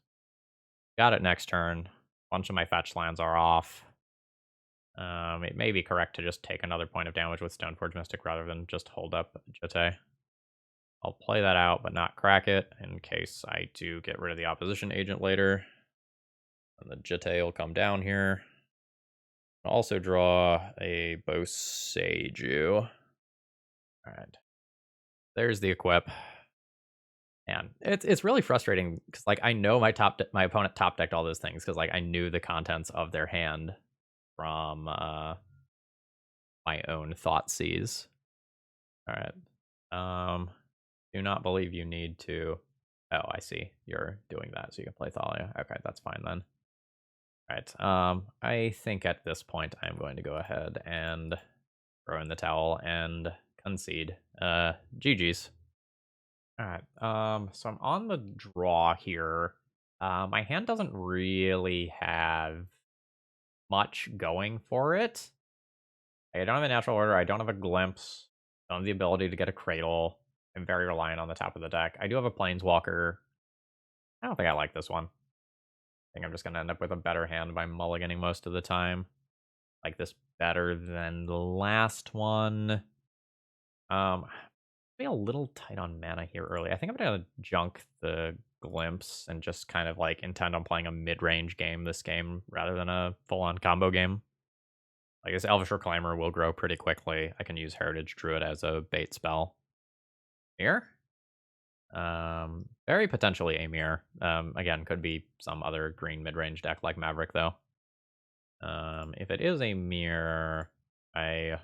Got it next turn. A bunch of my fetch lands are off. It may be correct to just take another point of damage with Stoneforge Mystic rather than just hold up Jitte. I'll play that out, but not crack it, in case I do get rid of the Opposition Agent later. And the Jitte will come down here. I'll also draw a Boseiju. Alright. There's the equip. And it's really frustrating, because like I know my opponent top decked all those things, because like I knew the contents of their hand from my own Thoughtseize. Alright. Do not believe you need to. Oh, I see. You're doing that, so you can play Thalia. Okay, that's fine then. Alright. I think at this point I'm going to go ahead and throw in the towel and concede. GG's. Alright, so I'm on the draw here. My hand doesn't really have much going for it. I don't have a natural order, I don't have a glimpse, don't have the ability to get a cradle. I'm very reliant on the top of the deck. I do have a planeswalker. I don't think I like this one. I think I'm just gonna end up with a better hand by mulliganing most of the time. Like this better than the last one. Be a little tight on mana here early. I think I'm gonna junk the glimpse and just kind of like intend on playing a mid-range game this game rather than a full-on combo game. Like this Elvish Reclaimer will grow pretty quickly. I can use Heritage Druid as a bait spell. Here? Very potentially a mirror. Again, could be some other green mid-range deck like Maverick though. If it is a mirror, I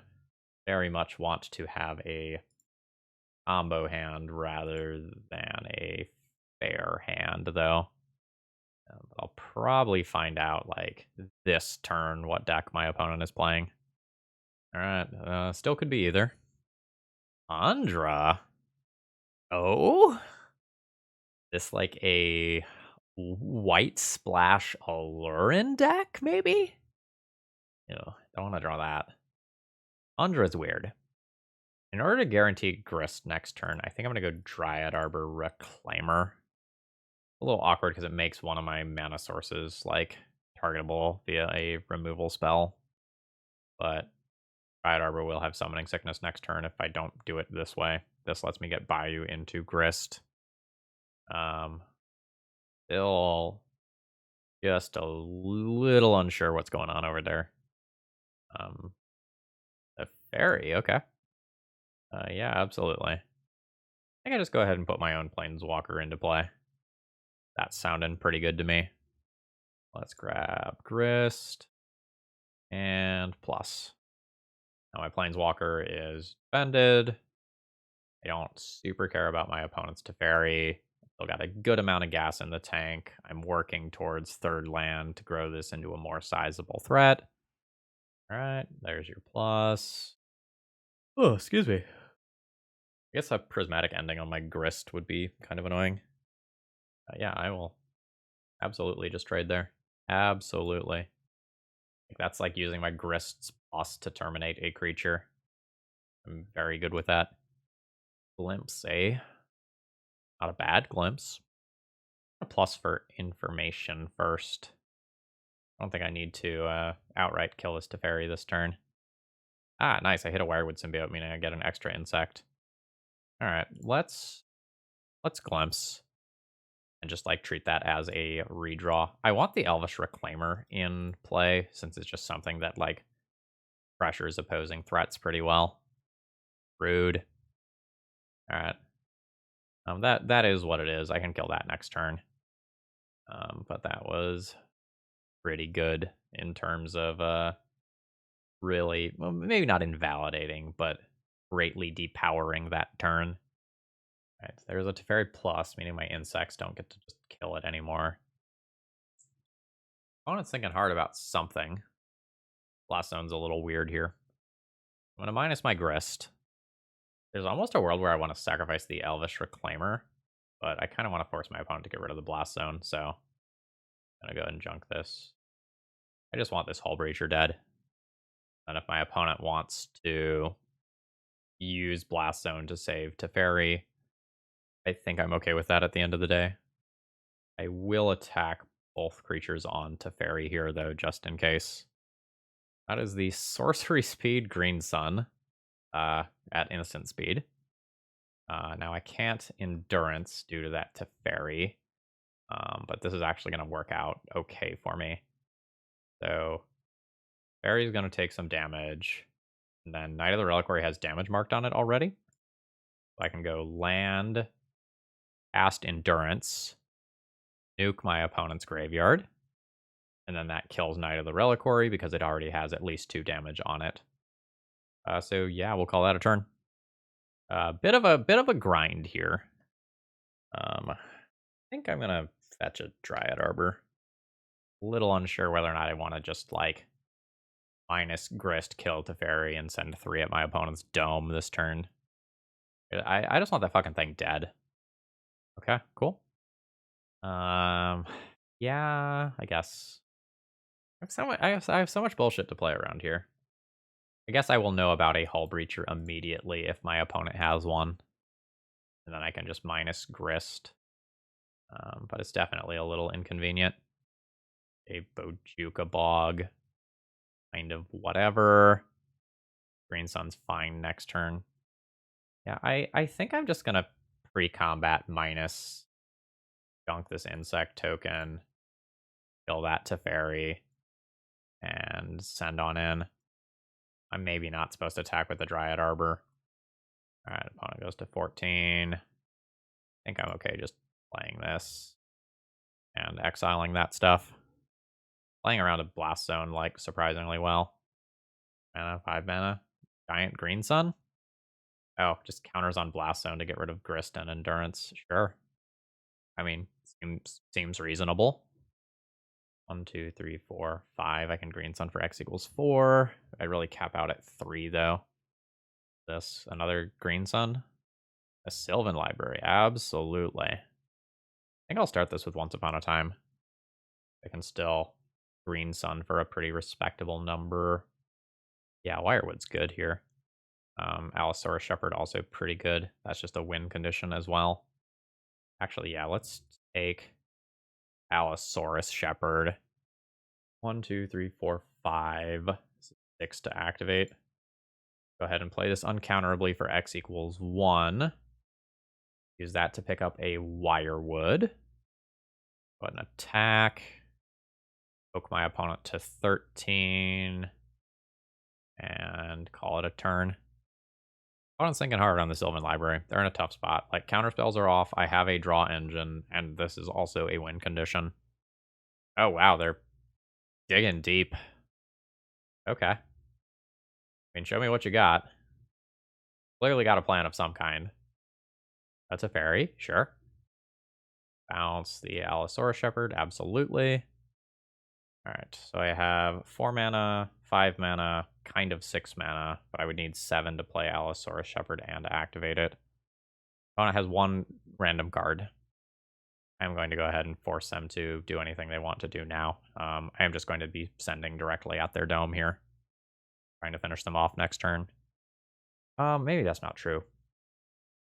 very much want to have a combo hand rather than a fair hand, though. But I'll probably find out, like, this turn what deck my opponent is playing. Alright, still could be either. Andra? Oh? This, like, a white splash Allurin deck, maybe? Ew, don't want to draw that. Andra's weird. In order to guarantee Grist next turn, I think I'm going to go Dryad Arbor Reclaimer. A little awkward because it makes one of my mana sources, like, targetable via a removal spell. But Dryad Arbor will have Summoning Sickness next turn if I don't do it this way. This lets me get Bayou into Grist. Still just a little unsure what's going on over there. A fairy, okay. Yeah, absolutely. I think I just go ahead and put my own Planeswalker into play. That's sounding pretty good to me. Let's grab Grist and plus. Now my Planeswalker is defended. I don't super care about my opponent's Teferi. Still got a good amount of gas in the tank. I'm working towards third land to grow this into a more sizable threat. All right, there's your plus. Oh, excuse me. I guess a prismatic ending on my Grist would be kind of annoying. Yeah, I will absolutely just trade there. Absolutely. That's like using my Grist's plus to terminate a creature. I'm very good with that. Glimpse, eh? Not a bad glimpse. A plus for information first. I don't think I need to outright kill this Teferi this turn. Ah, nice. I hit a Wirewood Symbiote, meaning I get an extra insect. Alright, let's glimpse. And just like treat that as a redraw. I want the Elvish Reclaimer in play, since it's just something that like pressures opposing threats pretty well. Rude. Alright. That is what it is. I can kill that next turn. But that was pretty good in terms of really, well, maybe not invalidating, but greatly depowering that turn. Right, so there's a Teferi plus, meaning my insects don't get to just kill it anymore. Opponent's thinking hard about something. Blast Zone's a little weird here. I'm gonna minus my Grist. There's almost a world where I want to sacrifice the Elvish Reclaimer, but I kind of want to force my opponent to get rid of the Blast Zone, so I'm gonna go ahead and junk this. I just want this Hull Breacher dead. And if my opponent wants to use Blast Zone to save Teferi, I think I'm okay with that at the end of the day. I will attack both creatures on Teferi here, though, just in case. That is the Sorcery Speed Green Sun at Innocent Speed. Now I can't Endurance due to that Teferi, but this is actually going to work out okay for me. So Teferi is going to take some damage, and then Knight of the Reliquary has damage marked on it already. So I can go land, cast Endurance, nuke my opponent's graveyard, and then that kills Knight of the Reliquary because it already has at least 2 damage on it. So yeah, we'll call that a turn. Bit of a grind here. I think I'm gonna fetch a Dryad Arbor. A little unsure whether or not I want to just like minus Grist, kill Teferi, and send 3 at my opponent's dome this turn. I just want that fucking thing dead. Okay, cool. Yeah, I guess. I have so much bullshit to play around here. I guess I will know about a Hull Breacher immediately if my opponent has one. And then I can just minus Grist. But it's definitely a little inconvenient. A Bojuka Bog. Kind of whatever. Green Sun's fine next turn. Yeah, I think I'm just going to pre-combat minus junk this insect token. Kill that Teferi. And send on in. I'm maybe not supposed to attack with the Dryad Arbor. Alright, opponent goes to 14. I think I'm okay just playing this. And exiling that stuff. Playing around a Blast Zone, like, surprisingly well. 5 mana. Giant Green Sun? Oh, just counters on Blast Zone to get rid of Grist and Endurance. Sure. I mean, seems reasonable. 1, 2, 3, 4, 5. I can Green Sun for X equals 4. I really cap out at 3, though. This, another Green Sun. A Sylvan Library, absolutely. I think I'll start this with Once Upon a Time. I can still Green Sun for a pretty respectable number. Yeah, Wirewood's good here. Allosaurus Shepherd also pretty good. That's just a win condition as well. Actually, yeah, let's take Allosaurus Shepherd. 1, 2, 3, 4, 5. 6 to activate. Go ahead and play this uncounterably for X equals 1. Use that to pick up a Wirewood. Go ahead and attack. Poke my opponent to 13. And call it a turn. Opponent's thinking hard on the Sylvan Library. They're in a tough spot. Like, counterspells are off. I have a draw engine, and this is also a win condition. Oh, wow, they're digging deep. Okay. I mean, show me what you got. Clearly got a plan of some kind. That's a fairy, sure. Bounce the Allosaurus Shepherd, absolutely. Alright, so I have 4 mana, 5 mana, kind of 6 mana, but I would need 7 to play Allosaurus Shepherd and activate it. Opponent has 1 random card. I'm going to go ahead and force them to do anything they want to do now. I am just going to be sending directly at their dome here. Trying to finish them off next turn. Maybe that's not true.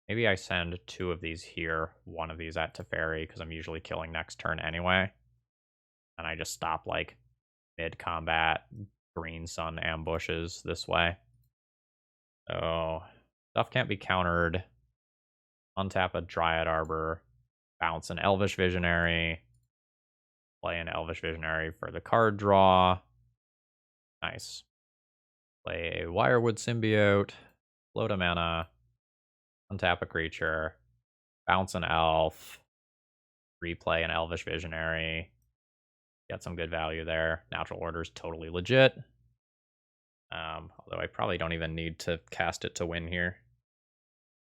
Maybe I send 2 of these here, 1 of these at Teferi, because I'm usually killing next turn anyway. And I just stop, like, mid-combat Green Sun ambushes this way. So, stuff can't be countered. Untap a Dryad Arbor. Bounce an Elvish Visionary. Play an Elvish Visionary for the card draw. Nice. Play a Wirewood Symbiote. Float a mana. Untap a creature. Bounce an elf. Replay an Elvish Visionary. Get some good value there. Natural Order's totally legit. Although I probably don't even need to cast it to win here.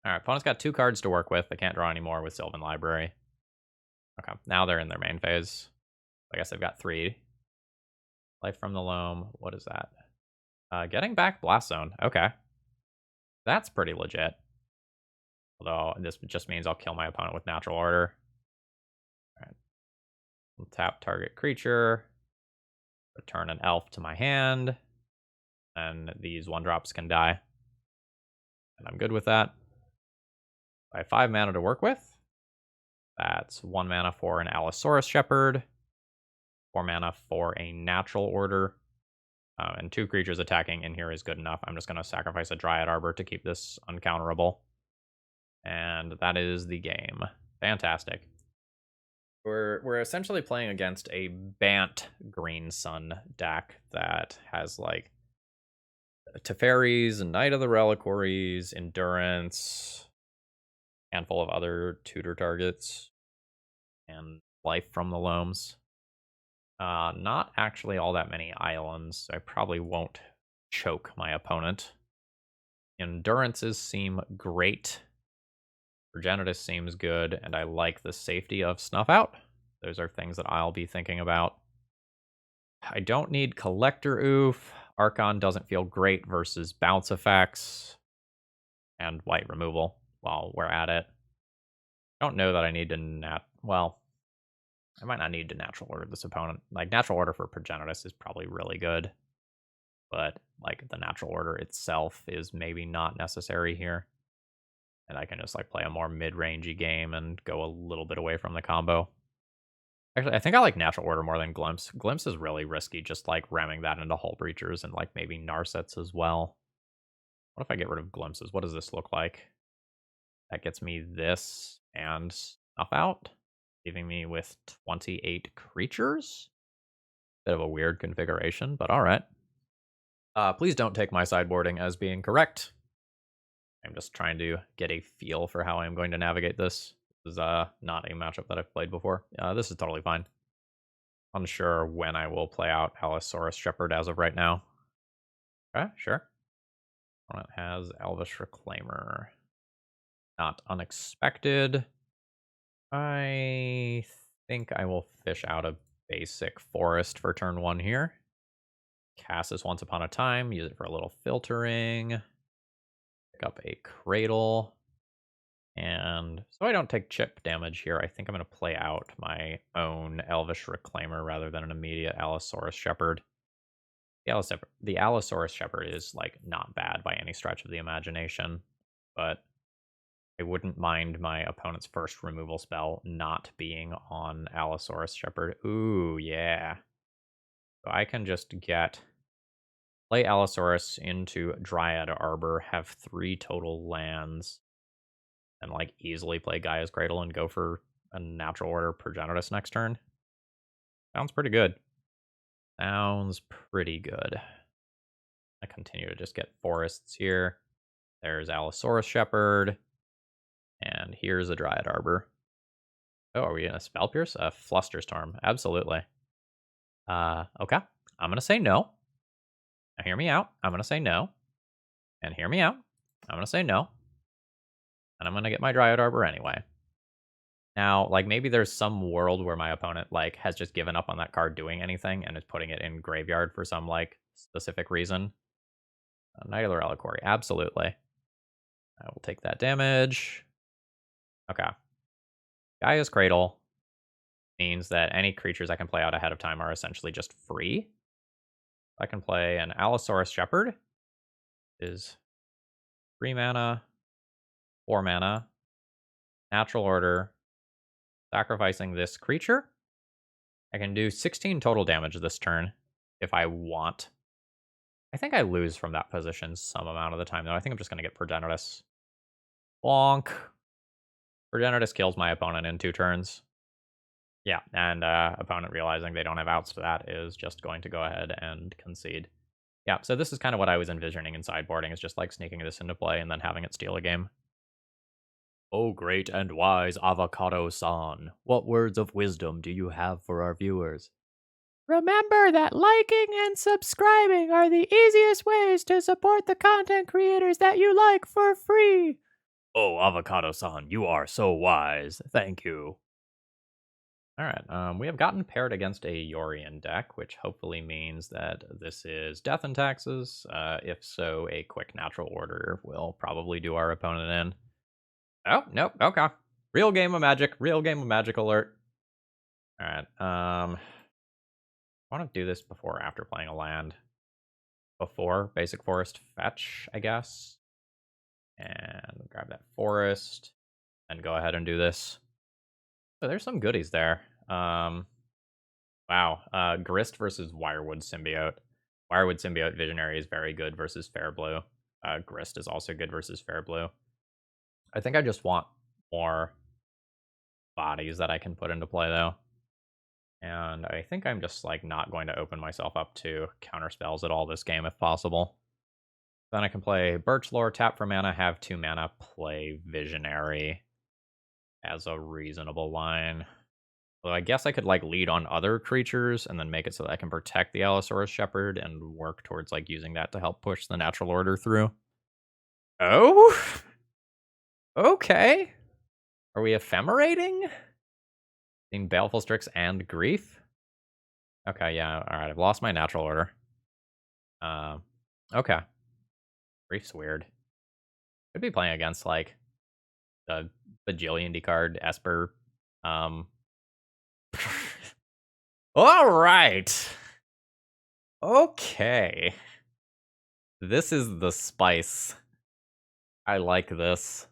Alright, opponent's got 2 cards to work with. They can't draw anymore with Sylvan Library. Okay, now they're in their main phase. I guess they've got 3. Life from the Loam. What is that? Getting back Blast Zone. Okay. That's pretty legit. Although this just means I'll kill my opponent with Natural Order. Alright. Tap target creature. Return an elf to my hand. And these 1-drops can die. And I'm good with that. I have 5 mana to work with. That's 1 mana for an Allosaurus Shepherd. 4 mana for a Natural Order. And 2 creatures attacking in here is good enough. I'm just going to sacrifice a Dryad Arbor to keep this uncounterable. And that is the game. Fantastic. We're essentially playing against a Bant Green Sun deck that has, like, Teferis, Knight of the Reliquaries, Endurance, handful of other tutor targets, and Life from the Loams. Not actually all that many islands. I probably won't choke my opponent. Endurances seem great. Progenitus seems good, and I like the safety of Snuff Out. Those are things that I'll be thinking about. I don't need Collector Oof. Archon doesn't feel great versus bounce effects. And white removal while we're at it. I don't know that I need to well, I might not need to natural order this opponent. Like, natural order for Progenitus is probably really good, but, like, the natural order itself is maybe not necessary here. And I can just, like, play a more mid-rangey game and go a little bit away from the combo. Actually, I think I like natural order more than Glimpse. Glimpse is really risky, just, like, ramming that into Hull Breachers and, like, maybe Narsets as well. What if I get rid of Glimpses? What does this look like? That gets me this and Snuff Out, leaving me with 28 creatures. Bit of a weird configuration, but all right. Please don't take my sideboarding as being correct. I'm just trying to get a feel for how I'm going to navigate this. This is not a matchup that I've played before. This is totally fine. Unsure when I will play out Allosaurus Shepherd as of right now. Okay, sure. Opponent has Elvish Reclaimer. Not unexpected. I think I will fish out a basic forest for turn 1 here. Cast this Once Upon a Time, use it for a little filtering. Pick up a Cradle. And so I don't take chip damage here. I think I'm going to play out my own Elvish Reclaimer rather than an immediate Allosaurus Shepherd. The Allosaurus Shepherd is, like, not bad by any stretch of the imagination, but I wouldn't mind my opponent's first removal spell not being on Allosaurus Shepherd. Ooh, yeah. So I can just play Allosaurus into Dryad Arbor, have 3 total lands, and, like, easily play Gaia's Cradle and go for a natural order Progenitus next turn. Sounds pretty good. Sounds pretty good. I continue to just get forests here. There's Allosaurus Shepherd. And here's a Dryad Arbor. Oh, are we in a Spell Pierce? A Flusterstorm. Absolutely. Okay. I'm going to say no. Now hear me out. I'm going to say no. And hear me out. I'm going to say no. And I'm going to get my Dryad Arbor anyway. Now, like, maybe there's some world where my opponent, like, has just given up on that card doing anything and is putting it in graveyard for some, like, specific reason. Nettle Reliquary. Absolutely. I will take that damage. Okay. Gaia's Cradle means that any creatures I can play out ahead of time are essentially just free. I can play an Allosaurus Shepherd. Is 3 mana, 4 mana, natural order, sacrificing this creature. I can do 16 total damage this turn if I want. I think I lose from that position some amount of the time, though. I think I'm just going to get Progenitus. Bonk. Progenitus kills my opponent in 2 turns. Yeah, and opponent realizing they don't have outs to that is just going to go ahead and concede. Yeah, so this is kind of what I was envisioning in sideboarding, is just, like, sneaking this into play and then having it steal a game. Oh, great and wise Avocado-san, what words of wisdom do you have for our viewers? Remember that liking and subscribing are the easiest ways to support the content creators that you like for free. Oh, Avocado-san, you are so wise. Thank you. All right, we have gotten paired against a Yorion deck, which hopefully means that this is Death and Taxes. If so, a quick natural order will probably do our opponent in. Oh, nope, okay. Real game of Magic alert. All right, I want to do this before or after playing a land. Before Basic Forest Fetch, I guess. And grab that forest, and go ahead and do this. Oh, there's some goodies there. Wow. Grist versus Wirewood Symbiote. Wirewood Symbiote Visionary is very good versus Fair Blue. Grist is also good versus Fair Blue. I think I just want more bodies that I can put into play, though. And I think I'm just, like, not going to open myself up to counter spells at all this game if possible. Then I can play Birchlore, tap for mana, have 2 mana, play Visionary as a reasonable line. Although I guess I could, like, lead on other creatures and then make it so that I can protect the Allosaurus Shepherd and work towards, like, using that to help push the natural order through. Oh? Okay. Are we ephemerating? In Baleful Strix and Grief? Okay, yeah, alright, I've lost my natural order. Okay. Grief's weird. Could be playing against, like, a bajillion card Esper. Um, all right. Okay. This is the spice. I like this.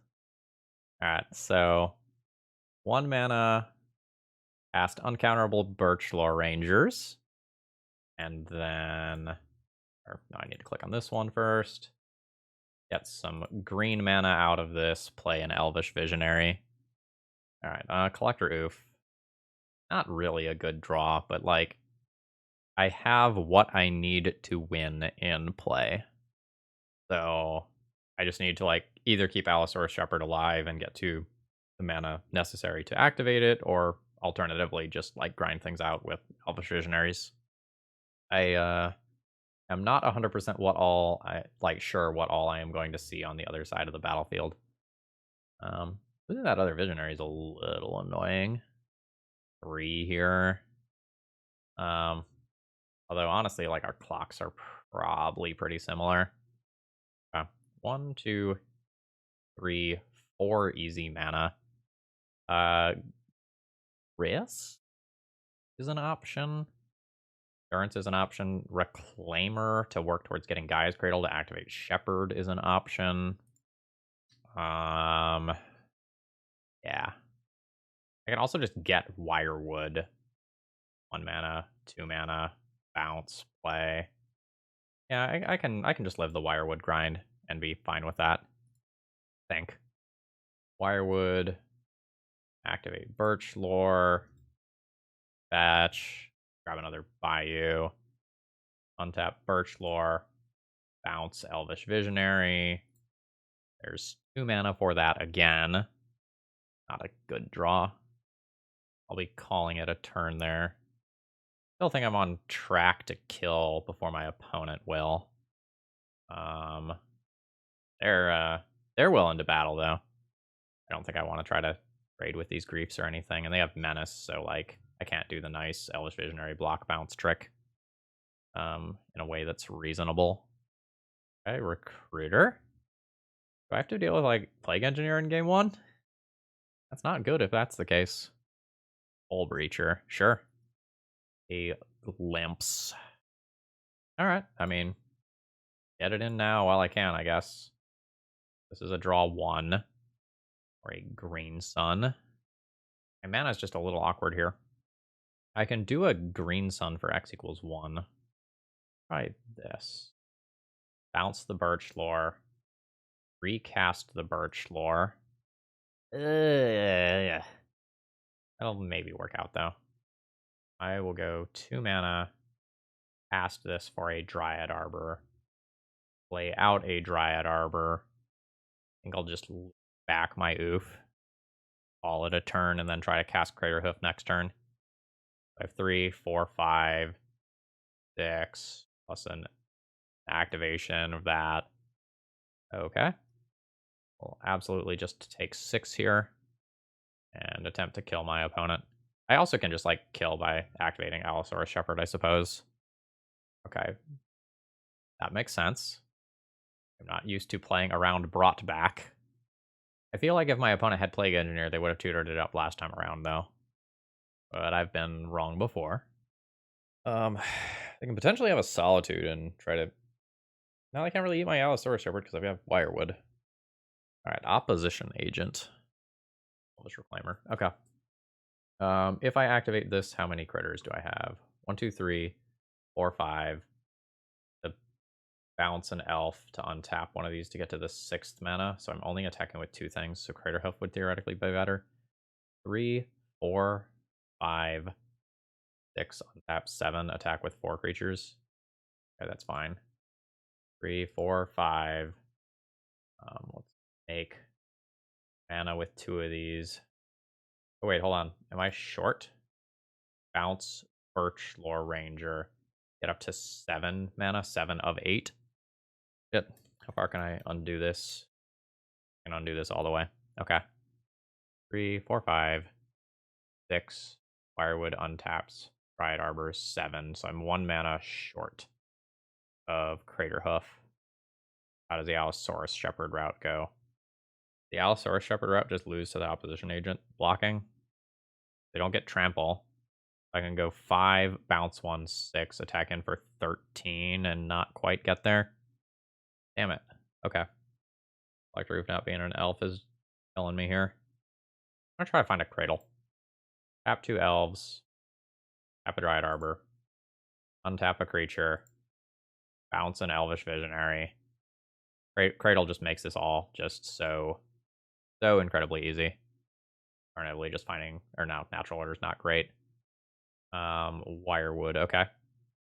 All right, so 1 mana, cast Uncounterable Birchlore Rangers. And then, or no, I need to click on this one first. Get some green mana out of this, play an Elvish Visionary. All right, Collector Oof. Not really a good draw, but like, I have what I need to win in play. So I just need to like either keep Allosaurus Shepherd alive and get to the mana necessary to activate it, or alternatively just like grind things out with Elvish Visionaries. I am not 100% sure what all I am going to see on the other side of the battlefield. Losing that other Visionary is a little annoying. 3 here. Although honestly, like our clocks are probably pretty similar. 1, 2, 3, 4 easy mana. Risk is an option. Endurance is an option. Reclaimer to work towards getting Gaia's Cradle to activate Shepherd is an option. Yeah. I can also just get Wirewood. 1 mana, 2 mana, bounce, play. Yeah, I can just live the Wirewood grind and be fine with that. Think. Wirewood, activate Birchlore, fetch, grab another Bayou, untap Birchlore, bounce Elvish Visionary. There's 2 mana for that again. Not a good draw. I'll be calling it a turn there. Still think I'm on track to kill before my opponent will. They're willing to battle though. I don't think I want to try to trade with these griefs or anything, and they have menace, so like I can't do the nice Elvish Visionary block bounce trick in a way that's reasonable. Okay, Recruiter. Do I have to deal with like Plague Engineer in game 1? That's not good if that's the case. Hole Breacher, sure. A Glimpse. Alright, I mean, get it in now while I can, I guess. This is a draw 1. Or a Green Sun. My mana is just a little awkward here. I can do a Green Sun for X equals 1. Try this. Bounce the Birchlore. Recast the Birchlore. That'll maybe work out, though. I will go 2 mana. Cast this for a Dryad Arbor. Play out a Dryad Arbor. I think I'll just back my oof. Call it a turn, and then try to cast Craterhoof next turn. I have 3, 4, 5, 6, plus an activation of that. Okay. We'll absolutely just take 6 here and attempt to kill my opponent. I also can just like kill by activating Allosaurus Shepherd, I suppose. Okay. That makes sense. I'm not used to playing around Brought Back. I feel like if my opponent had Plague Engineer, they would have tutored it up last time around, though. But I've been wrong before. They can potentially have a Solitude and try to... Now I can't really eat my Allosaurus Shepherd because I have Wirewood. Alright, Opposition Agent. Elvish Reclaimer. Okay. If I activate this, how many critters do I have? 1, 2, 3, 4, 5. To bounce an elf to untap one of these to get to the 6th mana. So I'm only attacking with 2 things, so Craterhoof would theoretically be better. 3, 4, 5, 6, untap 7, attack with 4 creatures. Okay, that's fine. 3, 4, 5. Let's make mana with 2 of these. Oh, wait, hold on. Am I short? Bounce Birchlore Ranger. Get up to 7 mana, 7 of 8. Shit. How far can I undo this? I can undo this all the way. Okay. 3, 4, 5, 6. Wirewood untaps. Dryad Arbor 7. So I'm 1 mana short of Craterhoof. How does the Allosaurus Shepherd route go? The Allosaurus Shepherd route, just lose to the opposition agent blocking. They don't get trample. I can go 5, bounce 1, 6, attack in for 13, and not quite get there. Damn it. Okay. Electric Roof not being an elf is killing me here. I'm gonna try to find a Cradle. Tap 2 elves. Tap a Dryad Arbor. Untap a creature. Bounce an Elvish Visionary. Cradle just makes this all just so incredibly easy. Alternatively, just finding, or no, natural order is not great. Wirewood, okay.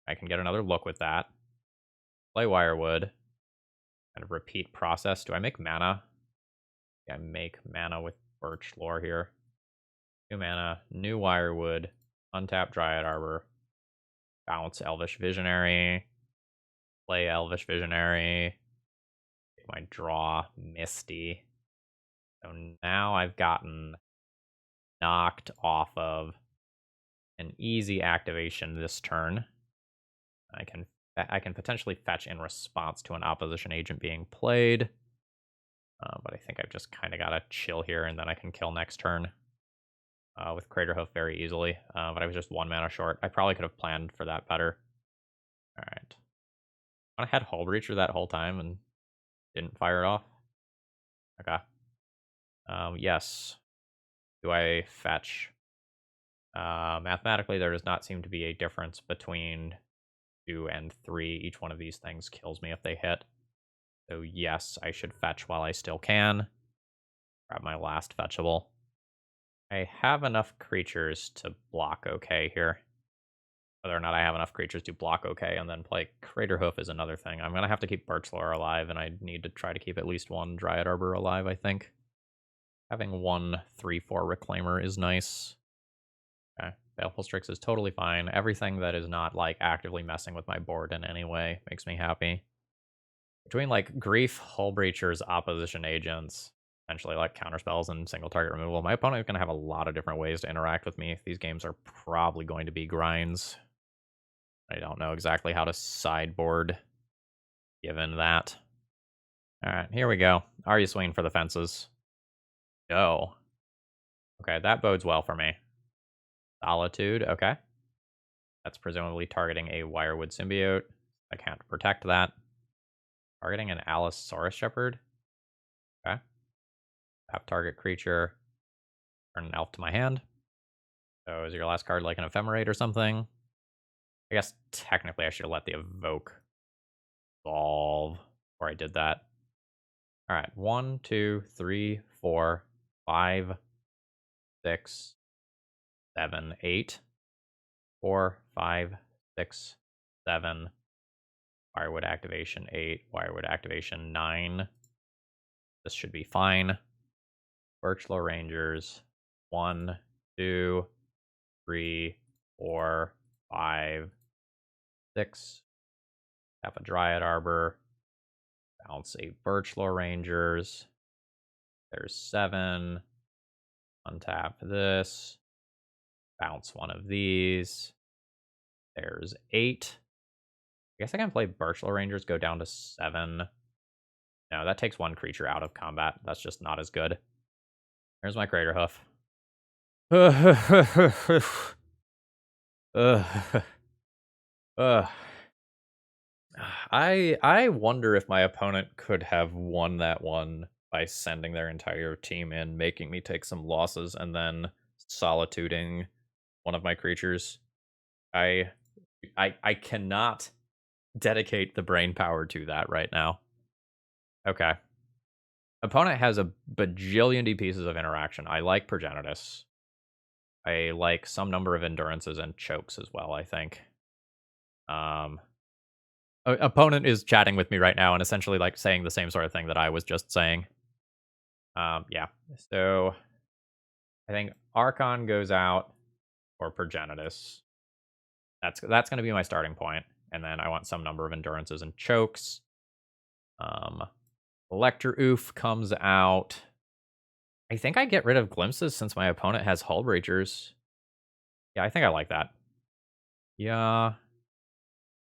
I can get another look with that. Play Wirewood. Kind of repeat process. Do I make mana? Yeah, I make mana with Birch Lore here. 2 mana, new Wirewood, untap Dryad Arbor, bounce Elvish Visionary, play Elvish Visionary, take my draw, Misty. So now I've gotten knocked off of an easy activation this turn. I can potentially fetch in response to an opposition agent being played. But I think I've just kind of got to chill here, and then I can kill next turn with Craterhoof very easily. But I was just 1 mana short. I probably could have planned for that better. All right. I had Hull Breacher that whole time and didn't fire it off. Okay. Yes. Do I fetch? Mathematically, there does not seem to be a difference between 2 and 3. Each one of these things kills me if they hit. So yes, I should fetch while I still can. Grab my last fetchable. I have enough creatures to block okay here. Whether or not I have enough creatures to block okay and then play Craterhoof is another thing. I'm going to have to keep Birch Lore alive, and I need to try to keep at least 1 Dryad Arbor alive, I think. Having 1 3/4 Reclaimer is nice. Okay. Baleful Strix is totally fine. Everything that is not, like, actively messing with my board in any way makes me happy. Between, like, Grief, Hull Breachers, opposition agents, potentially, like, counterspells and single target removal, my opponent is going to have a lot of different ways to interact with me. These games are probably going to be grinds. I don't know exactly how to sideboard given that. Alright, here we go. Are you swinging for the fences? Go. Okay, that bodes well for me. Solitude, okay. That's presumably targeting a Wirewood Symbiote. I can't protect that. Targeting an Allosaurus Shepherd. Okay. Tap target creature. Turn an elf to my hand. So is your last card like an Ephemerate or something? I guess technically I should have let the Evoke evolve before I did that. Alright, 1, 2, 3, 4, 5, 6, 7, 8. 4, 5, 6, 7. Wirewood activation 8. Wirewood activation 9. This should be fine. Birchlow Rangers. 1, 2, 3, 4, 5, 6. Tap a Dryad Arbor. Bounce a Birchlow Rangers. There's 7. Untap this. Bounce one of these. There's 8. I guess I can play Birchlow Rangers, go down to 7. No, that takes 1 creature out of combat. That's just not as good. There's my Craterhoof. I wonder if my opponent could have won that one by sending their entire team in, making me take some losses, and then solituding one of my creatures. I cannot dedicate the brain power to that right now. Okay. Opponent has a bajillion pieces of interaction. I like Progenitus. I like some number of endurances and chokes as well, I think. Opponent is chatting with me right now and essentially like saying the same sort of thing that I was just saying. Yeah. So I think Archon goes out for Progenitus. That's going to be my starting point. And then I want some number of endurances and chokes. Elector Oof comes out. I think I get rid of Glimpses since my opponent has Hull Breachers. Yeah, I think I like that. Yeah.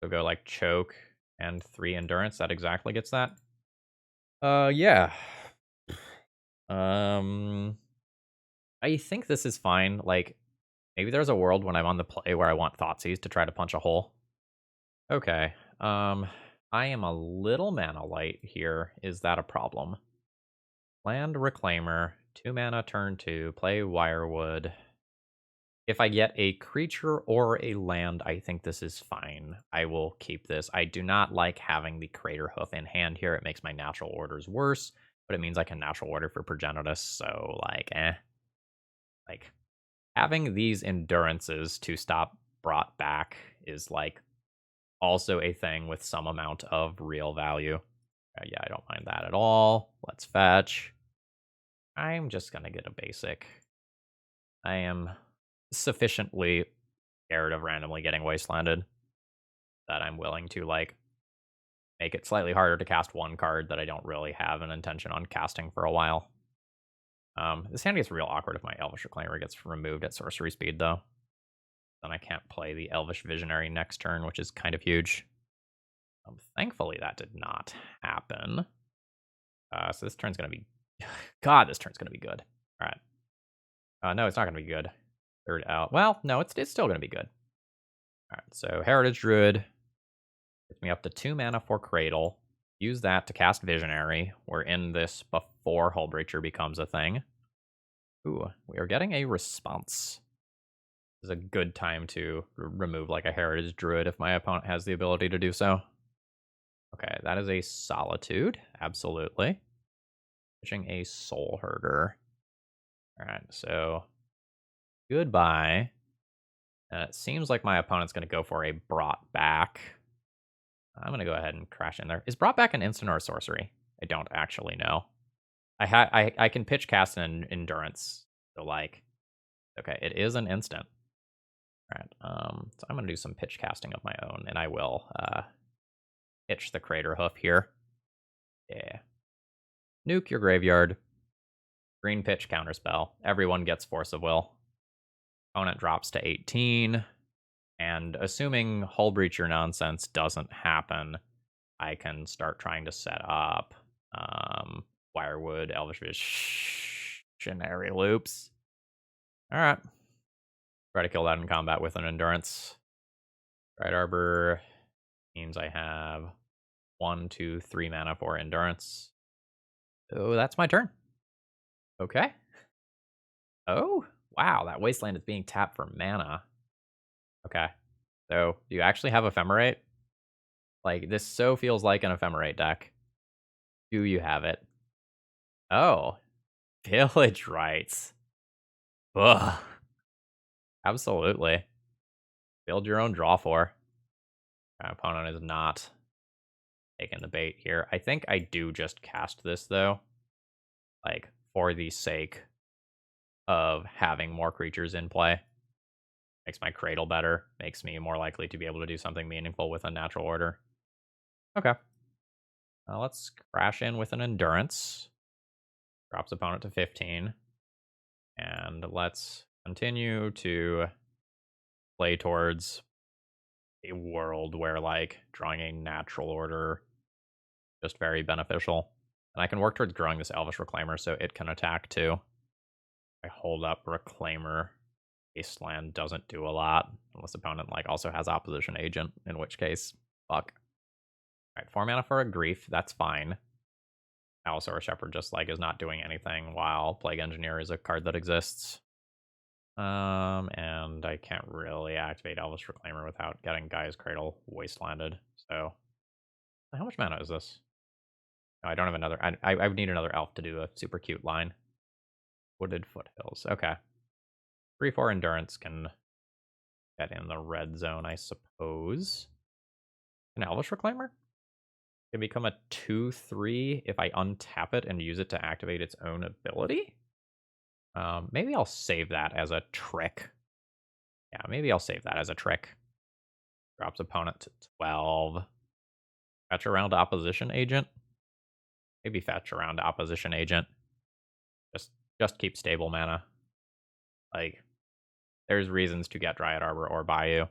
So go like choke and 3 endurance. That exactly gets that. Yeah. I think this is fine. Like, maybe there's a world when I'm on the play where I want Thoughtseize to try to punch a hole. Okay. I am a little mana light here. Is that a problem? Land Reclaimer, 2 mana, turn 2, play Wirewood. If I get a creature or a land, I think this is fine. I will keep this. I do not like having the Crater Hoof in hand here. It makes my natural orders worse, but it means I can natural order for Progenitus, so, like, Like, having these endurances to stop brought back is, like, also a thing with some amount of real value. Yeah, I don't mind that at all. Let's fetch. I'm just gonna get a basic. I am sufficiently scared of randomly getting wastelanded that I'm willing to, like, make it slightly harder to cast one card that I don't really have an intention on casting for a while. This hand gets real awkward if my Elvish Reclaimer gets removed at sorcery speed, though. Then I can't play the Elvish Visionary next turn, which is kind of huge. Thankfully, that did not happen. So this turn's going to be... God, this turn's going to be good. All right. No, it's not going to be good. Third out. Well, no, it's still going to be good. All right, so Heritage Druid gets me up to 2 mana for Cradle. Use that to cast Visionary. We're in this before Hullbreacher becomes a thing. Ooh, we are getting a response. This is a good time to remove like a Heritage Druid if my opponent has the ability to do so. Okay, that is a Solitude. Absolutely. Fishing a Soul Herder. All right, so goodbye. It seems like my opponent's going to go for a Brought Back. I'm going to go ahead and crash in there. Is Brought Back an instant or a sorcery? I don't actually know. I can pitch cast an Endurance. So, like, okay, it is an instant. All right, so I'm going to do some pitch casting of my own, and I will pitch the Crater Hoof here. Yeah. Nuke your graveyard. Green pitch counterspell. Everyone gets Force of Will. Opponent drops to 18. And assuming Hullbreacher nonsense doesn't happen, I can start trying to set up Wirewood, Elvish Visionary loops. All right. Try to kill that in combat with an Endurance. Bright Arbor means I have 1, 2, 3 mana for Endurance. So that's my turn. Okay. Oh, wow. That Wasteland is being tapped for mana. Okay. So, do you actually have Ephemerate? Like, this so feels like an Ephemerate deck. Do you have it? Oh. Village Rites. Ugh. Absolutely. Build your own draw for. My opponent is not taking the bait here. I think I do just cast this, though. Like, for the sake of having more creatures in play. Makes my Cradle better. Makes me more likely to be able to do something meaningful with a natural order. Okay. Let's crash in with an Endurance. Drops opponent to 15. And let's continue to play towards a world where, like, drawing a natural order is just very beneficial. And I can work towards growing this Elvish Reclaimer so it can attack too. I hold up Reclaimer. Wasteland doesn't do a lot unless opponent like also has opposition agent, in which case, fuck. Alright, 4 mana for a Grief, that's fine. Allosaurus Shepherd just like is not doing anything while Plague Engineer is a card that exists. And I can't really activate Elvish Reclaimer without getting Gaea's Cradle wastelanded. So, how much mana is this? No, I don't have another. I would need another elf to do a super cute line. Wooded Foothills. Okay. 3/4 Endurance can get in the red zone, I suppose. An Elvish Reclaimer can become a 2/3 if I untap it and use it to activate its own ability. Maybe I'll save that as a trick. Yeah, maybe I'll save that as a trick. Drops opponent to 12. Fetch around opposition agent. Maybe fetch around opposition agent. Just keep stable mana. Like, there's reasons to get Dryad Arbor or Bayou.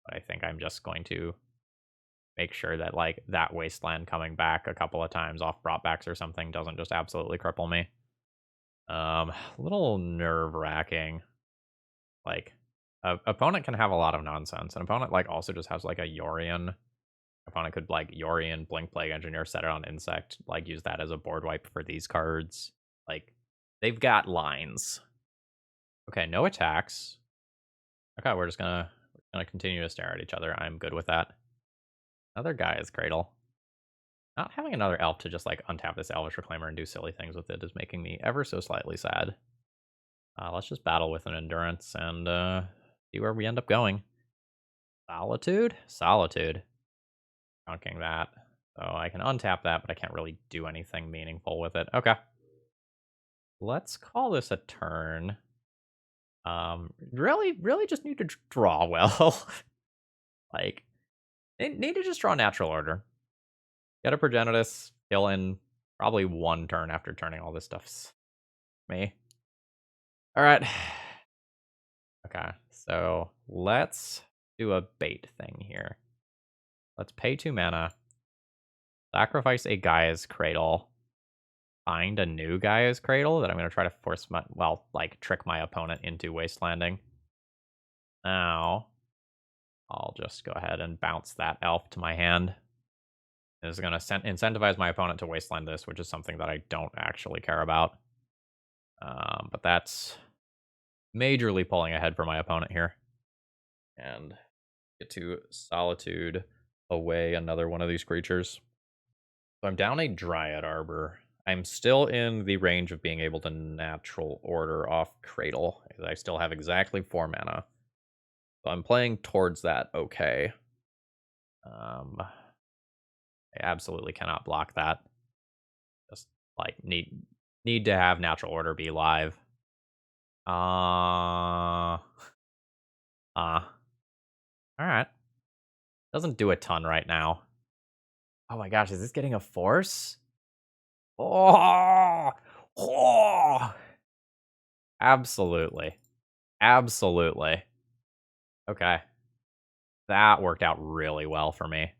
But I think I'm just going to make sure that, like, that Wasteland coming back a couple of times off brought backs or something doesn't just absolutely cripple me. A little nerve-wracking. Like, a opponent can have a lot of nonsense. An opponent, like, also just has, like, a Yorion. Opponent could, like, Yorion, Blink Plague Engineer, set it on Insect, like, use that as a board wipe for these cards. Like, they've got lines. Okay, no attacks. Okay, we're gonna continue to stare at each other. I'm good with that. Another Gaia's Cradle. Not having another elf to just, like, untap this Elvish Reclaimer and do silly things with it is making me ever so slightly sad. Let's just battle with an Endurance and see where we end up going. Solitude? Solitude. Chunking that. So I can untap that, but I can't really do anything meaningful with it. Okay. Let's call this a turn. Really just need to draw well. Like, need to just draw natural order. Get a Progenitus, kill in probably one turn after turning all this stuff. Me. Alright. Okay, so let's do a bait thing here. Let's pay 2 mana, sacrifice a Gaia's Cradle, find a new Gaia's Cradle that I'm going to try to force my, well, like, trick my opponent into wastelanding. Now, I'll just go ahead and bounce that elf to my hand. This is going to incentivize my opponent to wasteland this, which is something that I don't actually care about. But that's majorly pulling ahead for my opponent here. And get to Solitude away another one of these creatures. So I'm down a Dryad Arbor. I'm still in the range of being able to natural order off Cradle. I still have exactly 4 mana. So I'm playing towards that okay. I absolutely cannot block that. Just, like, need to have natural order be live. Alright. Doesn't do a ton right now. Oh my gosh, is this getting a force? Oh! Oh! Absolutely. Absolutely. Okay. That worked out really well for me.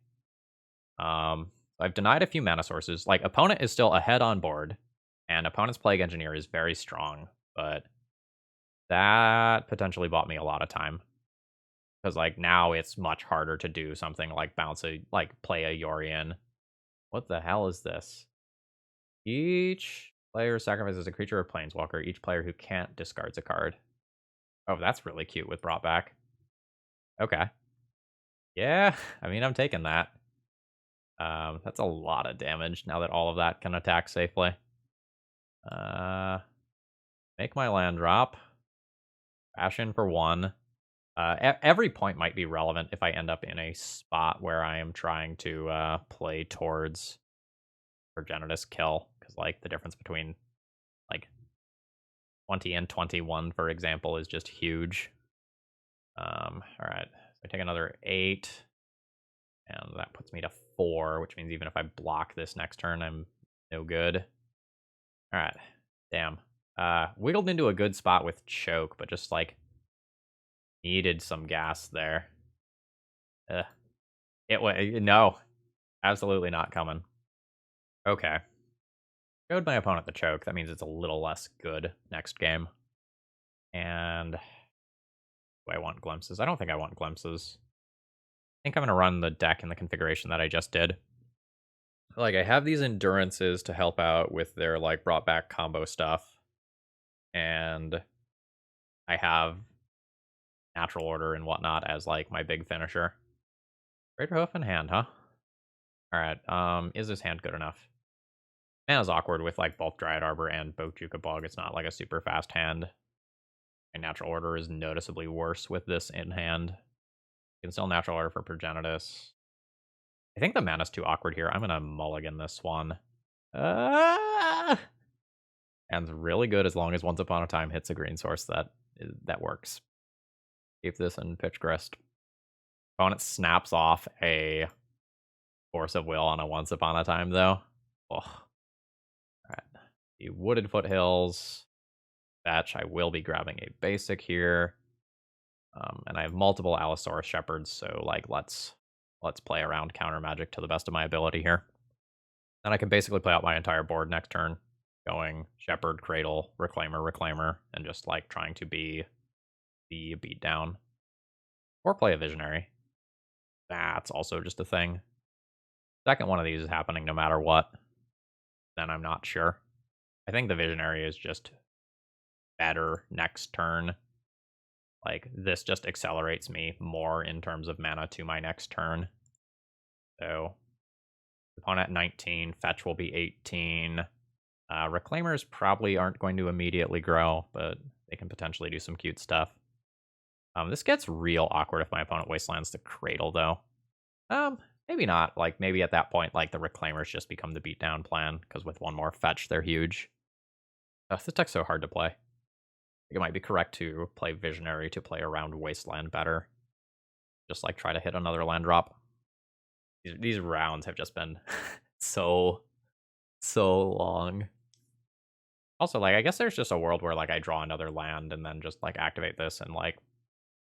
I've denied a few mana sources. Like, opponent is still ahead on board, and opponent's Plague Engineer is very strong, but that potentially bought me a lot of time. Because, like, now it's much harder to do something like play a Yorion. What the hell is this? Each player sacrifices a creature or planeswalker. Each player who can't discards a card. Oh, that's really cute with brought back. Okay. Yeah, I mean, I'm taking that. That's a lot of damage now that all of that can attack safely. Make my land drop. Bash in for 1. Every point might be relevant if I end up in a spot where I am trying to play towards Progenitus kill. Because, like, the difference between, like, 20 and 21, for example, is just huge. Alright, so I take another 8. And that puts me to 4, which means even if I block this next turn, I'm no good. Alright, damn. Wiggled into a good spot with Choke, but just, like, needed some gas there. No, absolutely not coming. Okay. Showed my opponent the Choke. That means it's a little less good next game. And do I want Glimpses? I don't think I want Glimpses. I think I'm going to run the deck in the configuration that I just did. Like, I have these Endurances to help out with their, like, brought back combo stuff. And I have natural order and whatnot as, like, my big finisher. Greater Hoof in hand, huh? Alright, is this hand good enough? Mana's awkward with, like, both Dryad Arbor and Bojuka Bog. It's not, like, a super fast hand. My natural order is noticeably worse with this in hand. You can still natural order for Progenitus. I think the mana's too awkward here. I'm gonna mulligan this one. And really good as long as Once Upon a Time hits a green source that works. Keep this in Pitchgrist. Opponent snaps off a Force of Will on a Once Upon a Time, though. Oh. Alright. The Wooded Foothills. Fetch. I will be grabbing a basic here. And I have multiple Allosaurus Shepherds, so, like, let's play around counter magic to the best of my ability here. Then I can basically play out my entire board next turn. going Shepherd, Cradle, Reclaimer, Reclaimer, and just like trying to be the beatdown. Or play a Visionary. That's also just a thing. Second one of these is happening no matter what. Then I'm not sure. I think the Visionary is just better next turn. Like, this just accelerates me more in terms of mana to my next turn. So, opponent at 19, fetch will be 18. Reclaimers probably aren't going to immediately grow, but they can potentially do some cute stuff. This gets real awkward if my opponent wastelands the Cradle, though. Maybe not. Like, maybe at that point, like, the Reclaimers just become the beatdown plan, because with one more fetch, they're huge. This deck's so hard to play. I think it might be correct to play Visionary to play around Wasteland better. Just, like, try to hit another land drop. These rounds have just been so long. Also, like, I guess there's just a world where, like, I draw another land and then just, like, activate this and, like,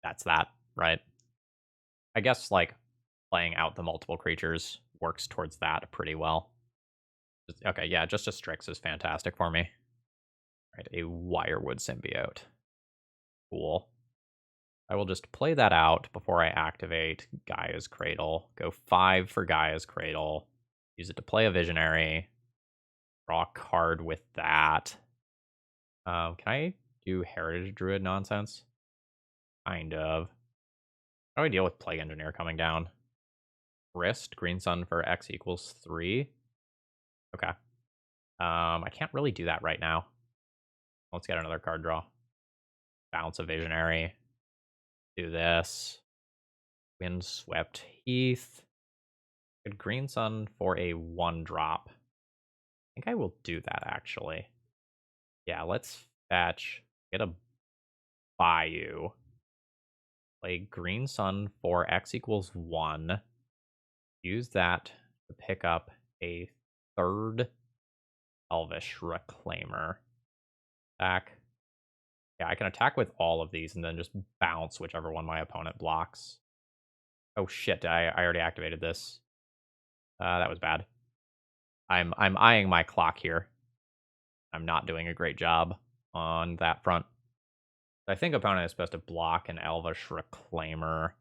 that's that, right? I guess, like, playing out the multiple creatures works towards that pretty well. Okay, yeah, just a Strix is fantastic for me. Right, a Wirewood Symbiote. Cool. I will just play that out before I activate Gaia's Cradle. Go 5 for Gaia's Cradle. Use it to play a Visionary. Draw a card with that. Can I do Heritage Druid nonsense? Kind of. How do I deal with Plague Engineer coming down? Wrist, Green Sun for X equals 3. Okay. I can't really do that right now. Let's get another card draw. Bounce a Visionary. Do this. Windswept Heath. Good Green Sun for a 1-drop. I think I will do that, actually. Yeah, let's fetch. Get a Bayou. Play Green Sun for X equals 1. Use that to pick up a 3rd Elvish Reclaimer. Attack. Yeah, I can attack with all of these and then just bounce whichever one my opponent blocks. Oh shit, I already activated this. That was bad. I'm eyeing my clock here. I'm not doing a great job on that front. I think opponent is supposed to block an Elvish Reclaimer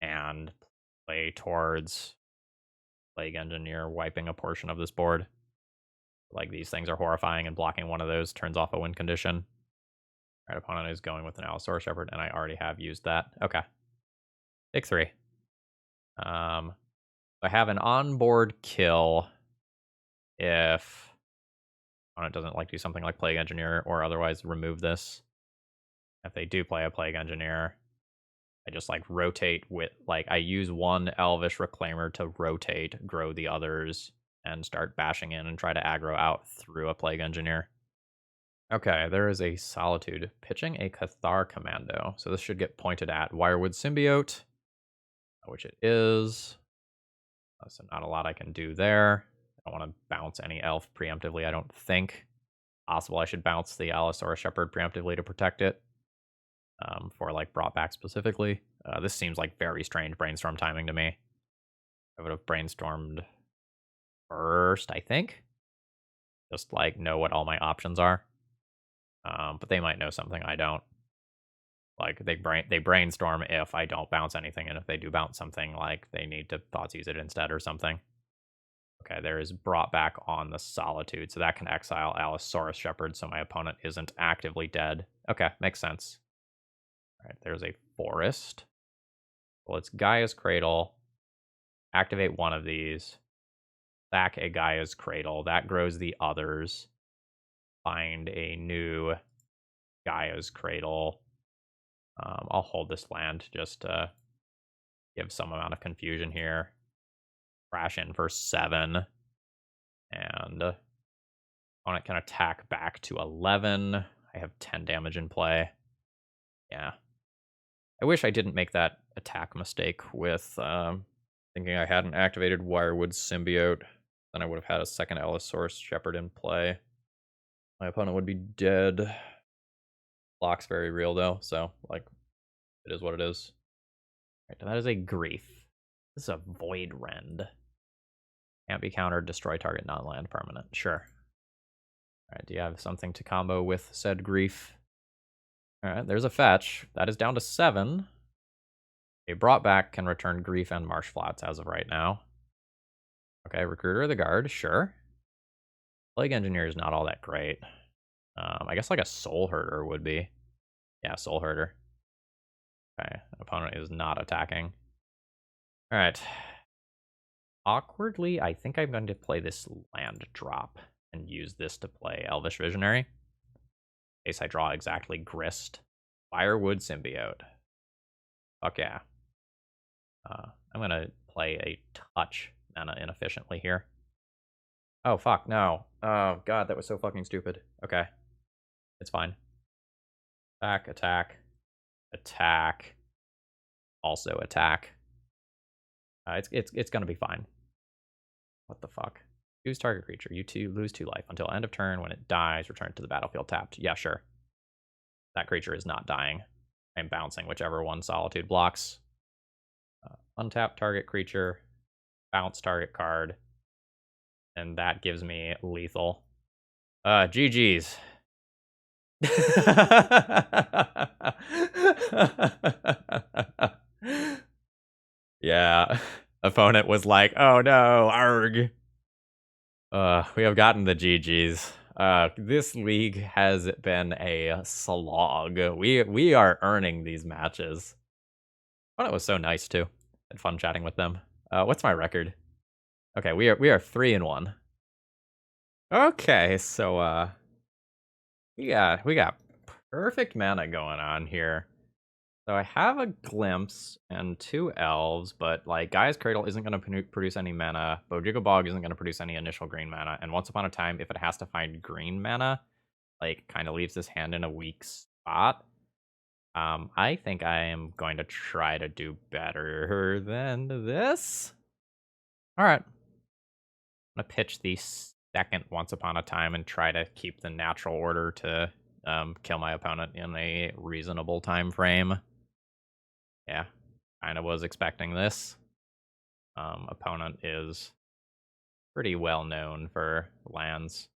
and play towards Plague Engineer, wiping a portion of this board. Like, these things are horrifying, and blocking one of those turns off a win condition. Right, opponent is going with an Allosaurus Shepherd, and I already have used that. Okay. Take 3. I have an onboard kill if opponent doesn't like do something like Plague Engineer or otherwise remove this. If they do play a Plague Engineer, I just like rotate with, like, I use one Elvish Reclaimer to rotate, grow the others, and start bashing in and try to aggro out through a Plague Engineer. Okay, there is a Solitude pitching a Cathar Commando. So this should get pointed at Wirewood Symbiote, which it is. So not a lot I can do there. I don't want to bounce any elf preemptively, I don't think. Possible I should bounce the Allosaurus Shepherd preemptively to protect it. For like brought back specifically. This seems like very strange brainstorm timing to me. I would have brainstormed first, I think. Just like know what all my options are. But they might know something I don't. Like they brainstorm if I don't bounce anything, and if they do bounce something, like they need to Thoughtseize it instead or something. Okay, there is brought back on the Solitude, so that can exile Allosaurus Shepherd, so my opponent isn't actively dead. Okay, makes sense. All right, there's a Forest. Well, it's Gaia's Cradle. Activate one of these. Sack a Gaia's Cradle. That grows the others. Find a new Gaia's Cradle. I'll hold this land just to give some amount of confusion here. Crash in for 7. And opponent can attack back to 11. I have 10 damage in play. Yeah. I wish I didn't make that attack mistake with thinking I hadn't activated Wirewood Symbiote. Then I would have had a second Allosaurus Shepherd in play. My opponent would be dead. Block's very real though, so like it is what it is. Right, that is a Grief. This is a Void Rend. Can't be countered, destroy target non-land permanent. Sure. Alright, do you have something to combo with said grief? Alright, there's a fetch. That is down to 7. A brought back can return grief and marsh flats as of right now. Okay, recruiter of the guard, sure. Plague engineer is not all that great. I guess like a soul herder would be. Yeah, soul herder. Okay, opponent is not attacking. Alright. Awkwardly, I think I'm going to play this land drop and use this to play Elvish Visionary. In case I draw exactly Grist. Firewood Symbiote. Fuck yeah. I'm going to play a touch mana inefficiently here. Oh, fuck, no. Oh, god, that was so fucking stupid. Okay. It's fine. Attack, attack, attack. Also attack. It's gonna be fine. What the fuck? Choose target creature. You lose 2 life until end of turn. When it dies, return to the battlefield tapped. Yeah, sure. That creature is not dying. I'm bouncing whichever one Solitude blocks. Untap target creature. Bounce target card. And that gives me lethal. GG's. Yeah. Opponent was like, oh no, arg. We have gotten the GG's. This league has been a slog. We are earning these matches. Oh, it was so nice too. Had fun chatting with them. What's my record? Okay, we are 3-1. Okay, so we got perfect mana going on here. So I have a Glimpse and 2 Elves, but like Gaia's Cradle isn't going to produce any mana. Bojigo Bog isn't going to produce any initial green mana. And Once Upon a Time, if it has to find green mana, like kind of leaves this hand in a weak spot. I think I am going to try to do better than this. All right. I'm going to pitch the second Once Upon a Time and try to keep the natural order to kill my opponent in a reasonable time frame. Yeah, kind of was expecting this. Opponent is pretty well known for lands.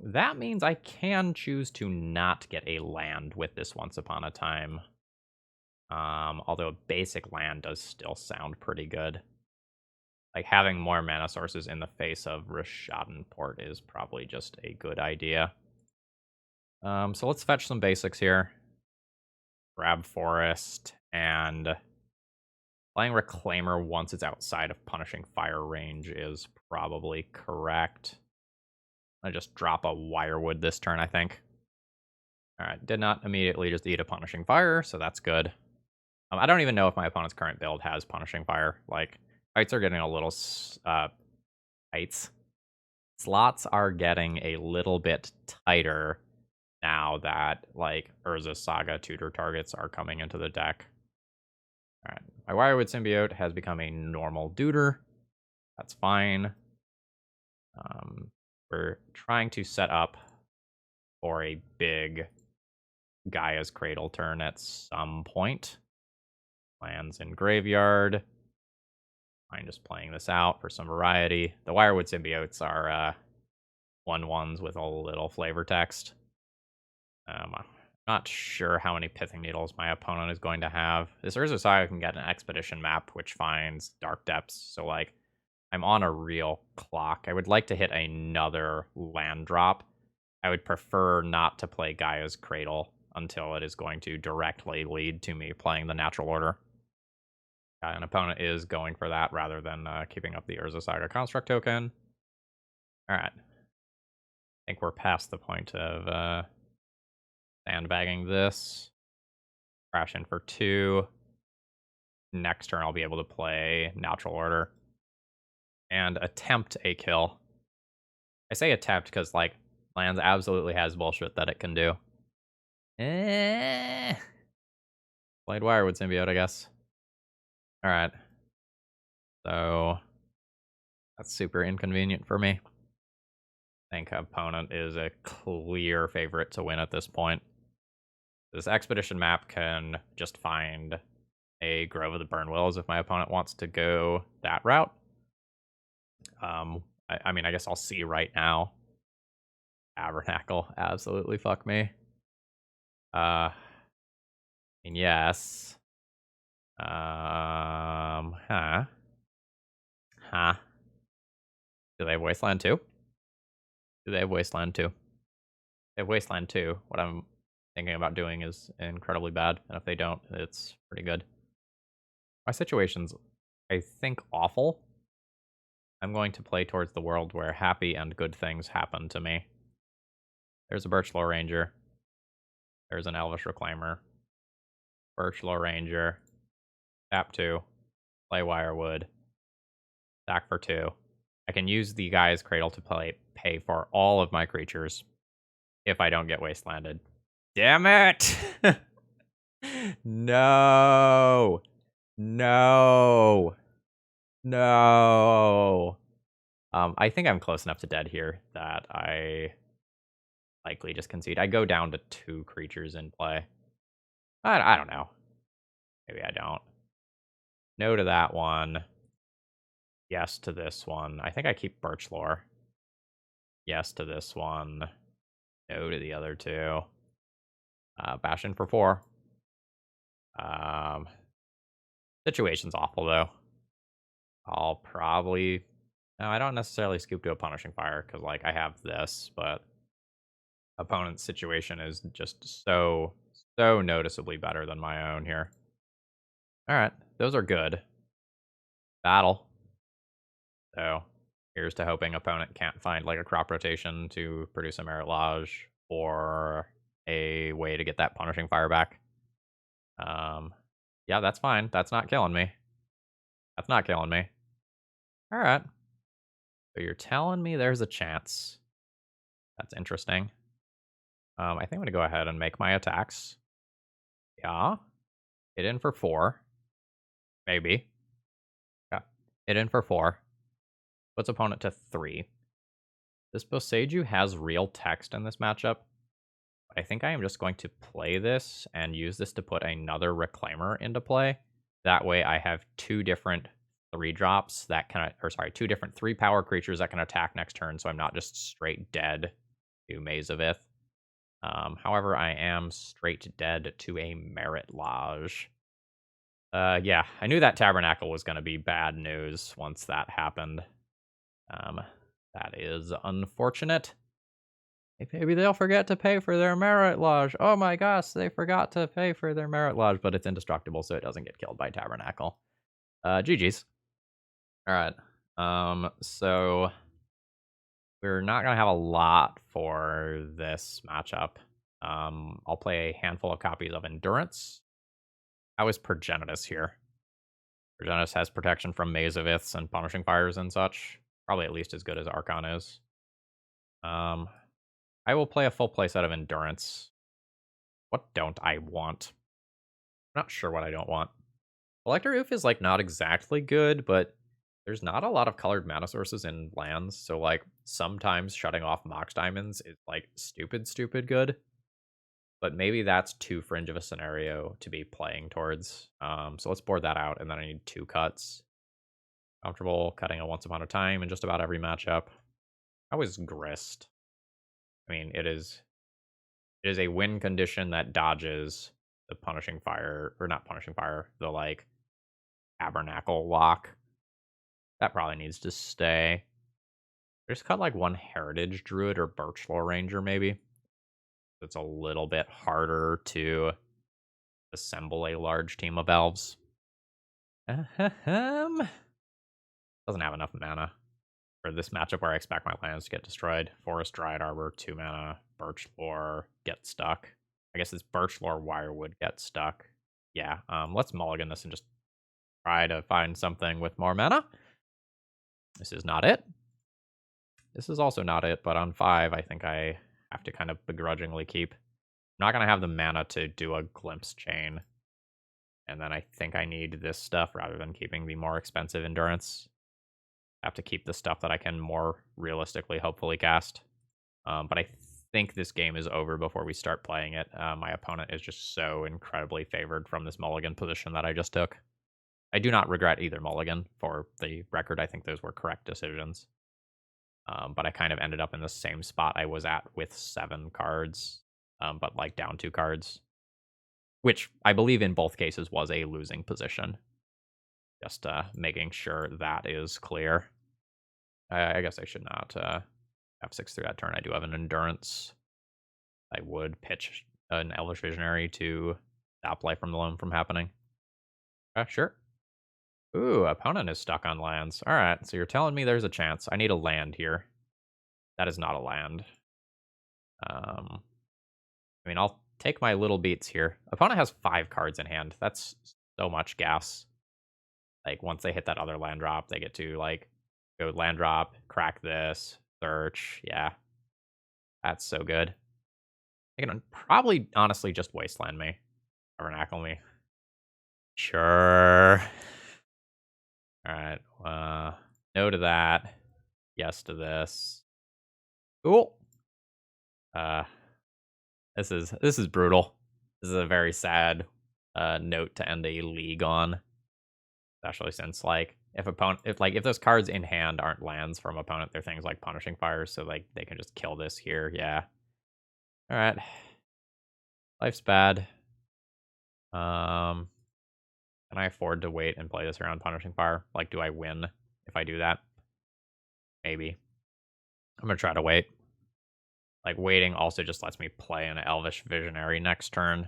That means I can choose to not get a land with this Once Upon a Time. Although a basic land does still sound pretty good. Like having more mana sources in the face of Rishadan Port is probably just a good idea. So let's fetch some basics here. Grab Forest and playing Reclaimer once it's outside of Punishing Fire range is probably correct. I just drop a Wirewood this turn, I think. Alright, did not immediately just eat a Punishing Fire, so that's good. I don't even know if my opponent's current build has Punishing Fire. Like, fights are getting a little... Slots are getting a little bit tighter now that, like, Urza Saga tutor targets are coming into the deck. Alright, my Wirewood Symbiote has become a normal duder. That's fine. We're trying to set up for a big Gaia's Cradle turn at some point. Lands in Graveyard. I'm just playing this out for some variety. The Wirewood Symbiotes are 1/1s with a little flavor text. Not sure how many Pithing Needles my opponent is going to have. This Urza Saga can get an Expedition map, which finds Dark Depths, so like, I'm on a real clock. I would like to hit another land drop. I would prefer not to play Gaia's Cradle until it is going to directly lead to me playing the natural order. An opponent is going for that rather than keeping up the Urza Saga Construct token. Alright. I think we're past the point of sandbagging this. Crash in for 2. Next turn I'll be able to play natural order. And attempt a kill. I say attempt because, like, lands absolutely has bullshit that it can do. Played Wirewood Symbiote, I guess. Alright. So, that's super inconvenient for me. I think opponent is a clear favorite to win at this point. This Expedition map can just find a Grove of the Burn Willows if my opponent wants to go that route. I mean, I guess I'll see right now. Tabernacle, absolutely fuck me. And yes. Huh. Huh. Do they have Wasteland 2? Do they have Wasteland 2? They have Wasteland 2. What I'm thinking about doing is incredibly bad, and if they don't, it's pretty good. My situation's, I think, awful. I'm going to play towards the world where happy and good things happen to me. There's a Birchlaw Ranger. There's an Elvish Reclaimer. Birchlaw Ranger. Tap 2. Play Wirewood. Sack for 2. I can use the Gaea's Cradle to pay for all of my creatures if I don't get Wastelanded. Damn it! No! No! No! I think I'm close enough to dead here that I likely just concede. I go down to 2 creatures in play. I don't know. Maybe I don't. No to that one. Yes to this one. I think I keep Birchlaw. Yes to this one. No to the other 2. Bash in for 4. Situation's awful, though. I'll probably... No, I don't necessarily scoop to a Punishing Fire, because, like, I have this, but... Opponent's situation is just so noticeably better than my own here. Alright, those are good. Battle. So, here's to hoping opponent can't find, like, a crop rotation to produce a Merit Lodge, or a way to get that Punishing Fire back. Yeah, that's fine. That's not killing me. That's not killing me. Alright. So you're telling me there's a chance. That's interesting. I think I'm going to go ahead and make my attacks. Yeah. Hit in for 4. Maybe. Yeah. Hit in for 4. Puts opponent to 3. This Boseiju has real text in this matchup. I think I am just going to play this and use this to put another Reclaimer into play. That way I have 2 different 3-drops that can, or sorry, 2 different 3-power creatures that can attack next turn, so I'm not just straight dead to Maze of Ith. However, I am straight dead to a Merit Lodge. Yeah, I knew that Tabernacle was going to be bad news once that happened. That is unfortunate. Maybe they'll forget to pay for their Merit Lodge. Oh my gosh, they forgot to pay for their Merit Lodge, but it's indestructible, so it doesn't get killed by Tabernacle. GG's. Alright, so we're not going to have a lot for this matchup. I'll play a handful of copies of Endurance. How is Progenitus here? Progenitus has protection from Maze of Iths and Punishing Fires and such. Probably at least as good as Archon is. I will play a full playset of Endurance. What don't I want? I'm not sure what I don't want. Collector Oof is, like, not exactly good, but there's not a lot of colored mana sources in lands, so, like, sometimes shutting off Mox Diamonds is, like, stupid good. But maybe that's too fringe of a scenario to be playing towards. So let's board that out, and then I need 2 cuts. Comfortable cutting a Once Upon a Time in just about every matchup. How is Grist? I mean, it is a win condition that dodges the Punishing Fire, or not Punishing Fire, the, like, Tabernacle lock. That probably needs to stay. Just cut, like, 1 Heritage Druid or Birchlaw Ranger, maybe. It's a little bit harder to assemble a large team of elves. Doesn't have enough mana for this matchup where I expect my lands to get destroyed. Forest Dryad Arbor, 2 mana. Birchlaw, get stuck. I guess it's Birchlaw Wirewood, get stuck. Yeah, let's mulligan this and just try to find something with more mana. This is not it. This is also not it, but on 5, I think I have to kind of begrudgingly keep. I'm not going to have the mana to do a Glimpse Chain. And then I think I need this stuff rather than keeping the more expensive Endurance. I have to keep the stuff that I can more realistically, hopefully, cast. But I think this game is over before we start playing it. My opponent is just so incredibly favored from this mulligan position that I just took. I do not regret either mulligan. For the record, I think those were correct decisions. But I kind of ended up in the same spot I was at with 7 cards, but like down 2 cards, which I believe in both cases was a losing position. Just making sure that is clear. I guess I should not F6 through that turn. I do have an endurance. I would pitch an Elvish Visionary to stop Life from the Loam from happening. Sure. Ooh, opponent is stuck on lands. All right, so you're telling me there's a chance. I need a land here. That is not a land. I mean, I'll take my little beats here. Opponent has 5 cards in hand. That's so much gas. Like, once they hit that other land drop, they get to, like, go land drop, crack this, search. Yeah. That's so good. They can probably, honestly, just wasteland me. Tabernacle me. Sure. Alright. No to that. Yes to this. Cool. This is brutal. This is a very sad note to end a league on. Especially since, like, if those cards in hand aren't lands from opponent, they're things like Punishing Fires, so like they can just kill this here. Yeah. All right. Life's bad. Can I afford to wait and play this around Punishing Fire? Like, do I win if I do that? Maybe. I'm gonna try to wait. Like, waiting also just lets me play an Elvish Visionary next turn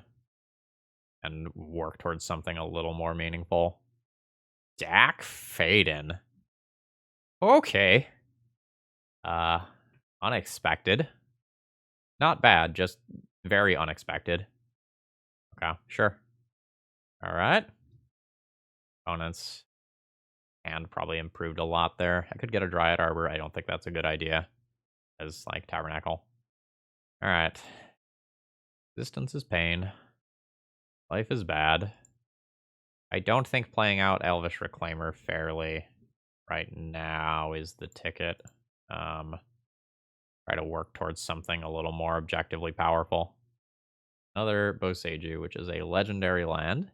and work towards something a little more meaningful. Dak Faden. Okay. Unexpected. Not bad, just very unexpected. Okay, sure. All right. Opponents hand probably improved a lot there. I could get a Dryad Arbor. I don't think that's a good idea as, like, Tabernacle. All right. Resistance is pain. Life is bad. I don't think playing out Elvish Reclaimer fairly right now is the ticket. Try to work towards something a little more objectively powerful. Another Boseiju, which is a legendary land.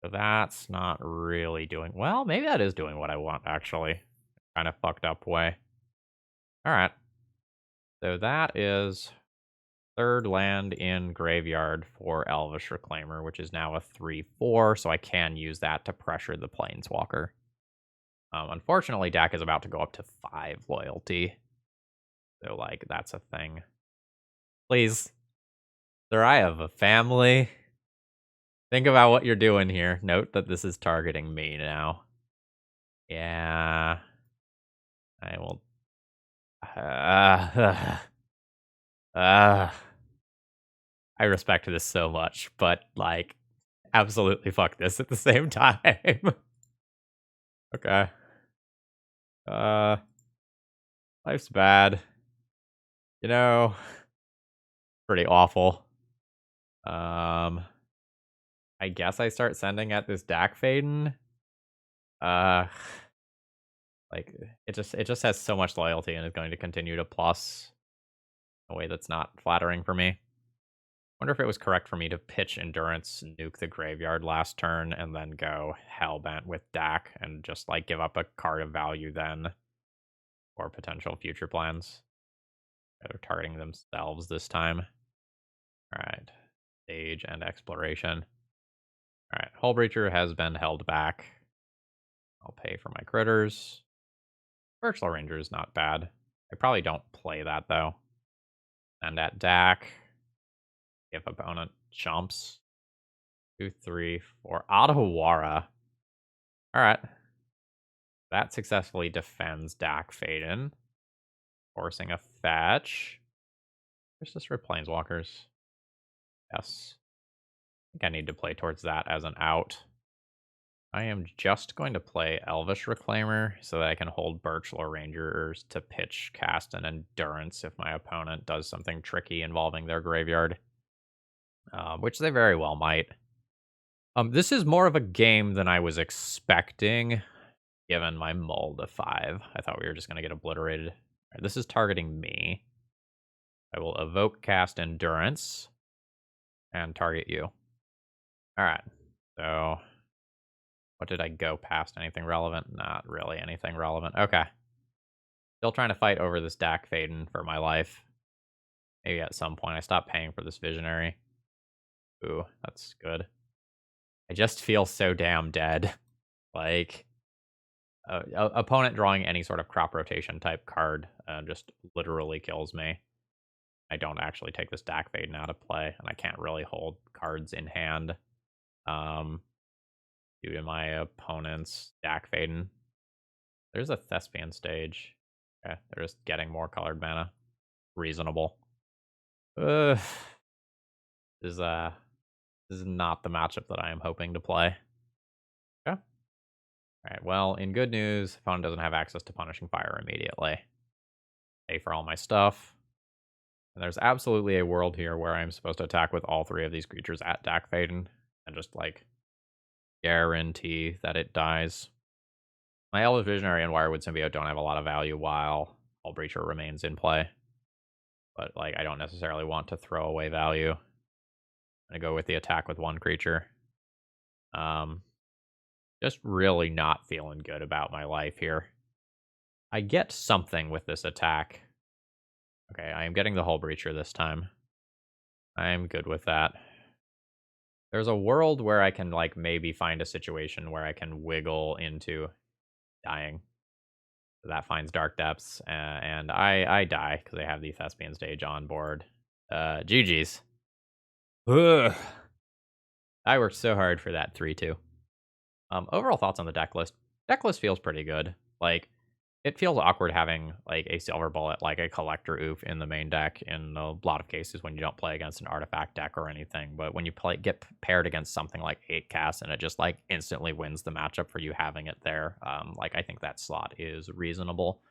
So that's not really doing... Well, maybe that is doing what I want, actually. Kind of fucked up way. Alright. So that is 3rd land in Graveyard for Elvish Reclaimer, which is now a 3/4, so I can use that to pressure the Planeswalker. Unfortunately, Dak is about to go up to 5 loyalty. So, like, that's a thing. Please. Sir, I have a family. Think about what you're doing here. Note that this is targeting me now. Yeah. I will... I respect this so much, but, like, absolutely fuck this at the same time. Okay. Life's bad. You know, pretty awful. I guess I start sending at this Dak Faden. Like, it just has so much loyalty and is going to continue to plus in a way that's not flattering for me. Wonder if it was correct for me to pitch Endurance, nuke the graveyard last turn, and then go Hellbent with Dak and just, like, give up a card of value then for potential future plans. They're targeting themselves this time. Alright. Stage and Exploration. Alright, Hull Breacher has been held back. I'll pay for my critters. Virtual Ranger is not bad. I probably don't play that, though. And at Dak, if opponent jumps, 2, 3, 4. Otawara. Alright. That successfully defends Dak Faden, forcing a fetch. Where's this for Planeswalkers? Yes. I think I need to play towards that as an out. I am just going to play Elvish Reclaimer so that I can hold Birchlore Rangers to pitch, cast, and Endurance if my opponent does something tricky involving their graveyard. Which they very well might. This is more of a game than I was expecting, given my mull to 5. I thought we were just going to get obliterated. Right, this is targeting me. I will evoke, cast, Endurance, and target you. Alright, so what did I go past? Anything relevant? Not really anything relevant. Okay. Still trying to fight over this Dak Faden for my life. Maybe at some point I stop paying for this Visionary. Ooh, that's good. I just feel so damn dead. Like, opponent drawing any sort of crop rotation type card just literally kills me. I don't actually take this Dak Faden out of play, and I can't really hold cards in hand due to my opponent's Dak Faden. There's a Thespian stage. Okay, they're just getting more colored mana. Reasonable. This is not the matchup that I am hoping to play. Okay. Alright, well, in good news, opponent doesn't have access to Punishing Fire immediately. Pay for all my stuff. And there's absolutely a world here where I'm supposed to attack with all 3 of these creatures at Dak Faden and just, like, guarantee that it dies. My Elvish Visionary and Wirewood Symbiote don't have a lot of value while Hull Breacher remains in play. But, like, I don't necessarily want to throw away value. I'm going to go with the attack with 1 creature. Just really not feeling good about my life here. I get something with this attack. Okay, I am getting the Hull Breacher this time. I'm good with that. There's a world where I can, like, maybe find a situation where I can wiggle into dying. That finds Dark Depths, and I die because I have the Thespian stage on board. GG's. Ugh. I worked so hard for that 3-2. Overall thoughts on the deck list. Deck list feels pretty good. Like, it feels awkward having, like, a Silver Bullet, like a Collector Oof in the main deck in a lot of cases when you don't play against an artifact deck or anything. But when you get paired against something like 8 cast and it just, like, instantly wins the matchup for you having it there, like, I think that slot is reasonable.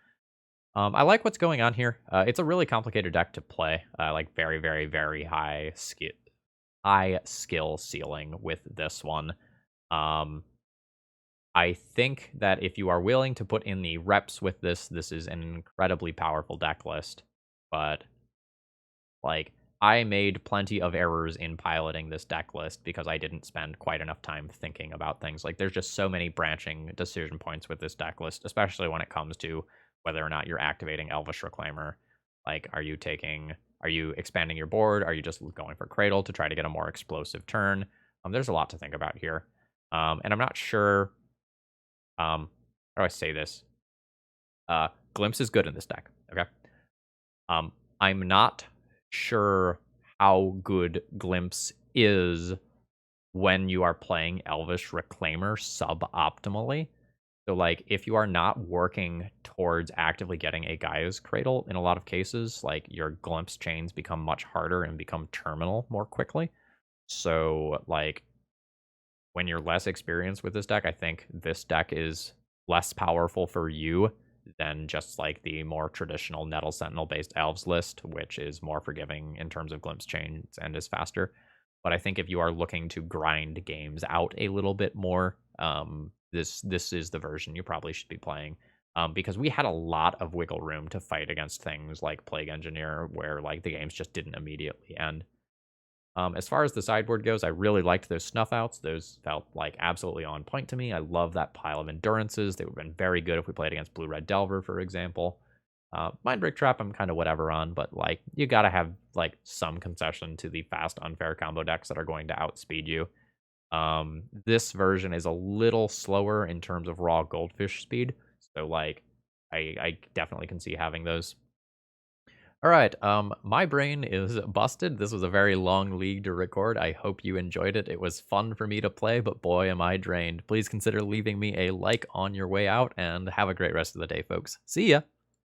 I like what's going on here. It's a really complicated deck to play. Like, very, very, very high skill ceiling with this one. I think that if you are willing to put in the reps with this is an incredibly powerful deck list. But, like, I made plenty of errors in piloting this deck list because I didn't spend quite enough time thinking about things. Like, there's just so many branching decision points with this deck list, especially when it comes to whether or not you're activating Elvish Reclaimer. Like, are you expanding your board? Are you just going for Cradle to try to get a more explosive turn? There's a lot to think about here. And I'm not sure... how do I say this? Glimpse is good in this deck, okay? I'm not sure how good Glimpse is when you are playing Elvish Reclaimer suboptimally. So, like, if you are not working towards actively getting a Gaea's Cradle, in a lot of cases, like, your Glimpse chains become much harder and become terminal more quickly. So, like, when you're less experienced with this deck, I think this deck is less powerful for you than just, like, the more traditional Nettle Sentinel based Elves list, which is more forgiving in terms of Glimpse chains and is faster. But I think if you are looking to grind games out a little bit more, this is the version you probably should be playing. Because we had a lot of wiggle room to fight against things like Plague Engineer, where, like, the games just didn't immediately end. As far as the sideboard goes, I really liked those snuff outs. Those felt like absolutely on point to me. I love that pile of endurances. They would have been very good if we played against Blue-Red Delver, for example. Mindbreak Trap, I'm kind of whatever on, but, like, you gotta have, like, some concession to the fast, unfair combo decks that are going to outspeed you. This version is a little slower in terms of raw goldfish speed, so, like, I definitely can see having those. All right, my brain is busted. This was a very long league to record. I hope you enjoyed it. It was fun for me to play, but boy, am I drained. Please consider leaving me a like on your way out, and have a great rest of the day, folks. See ya!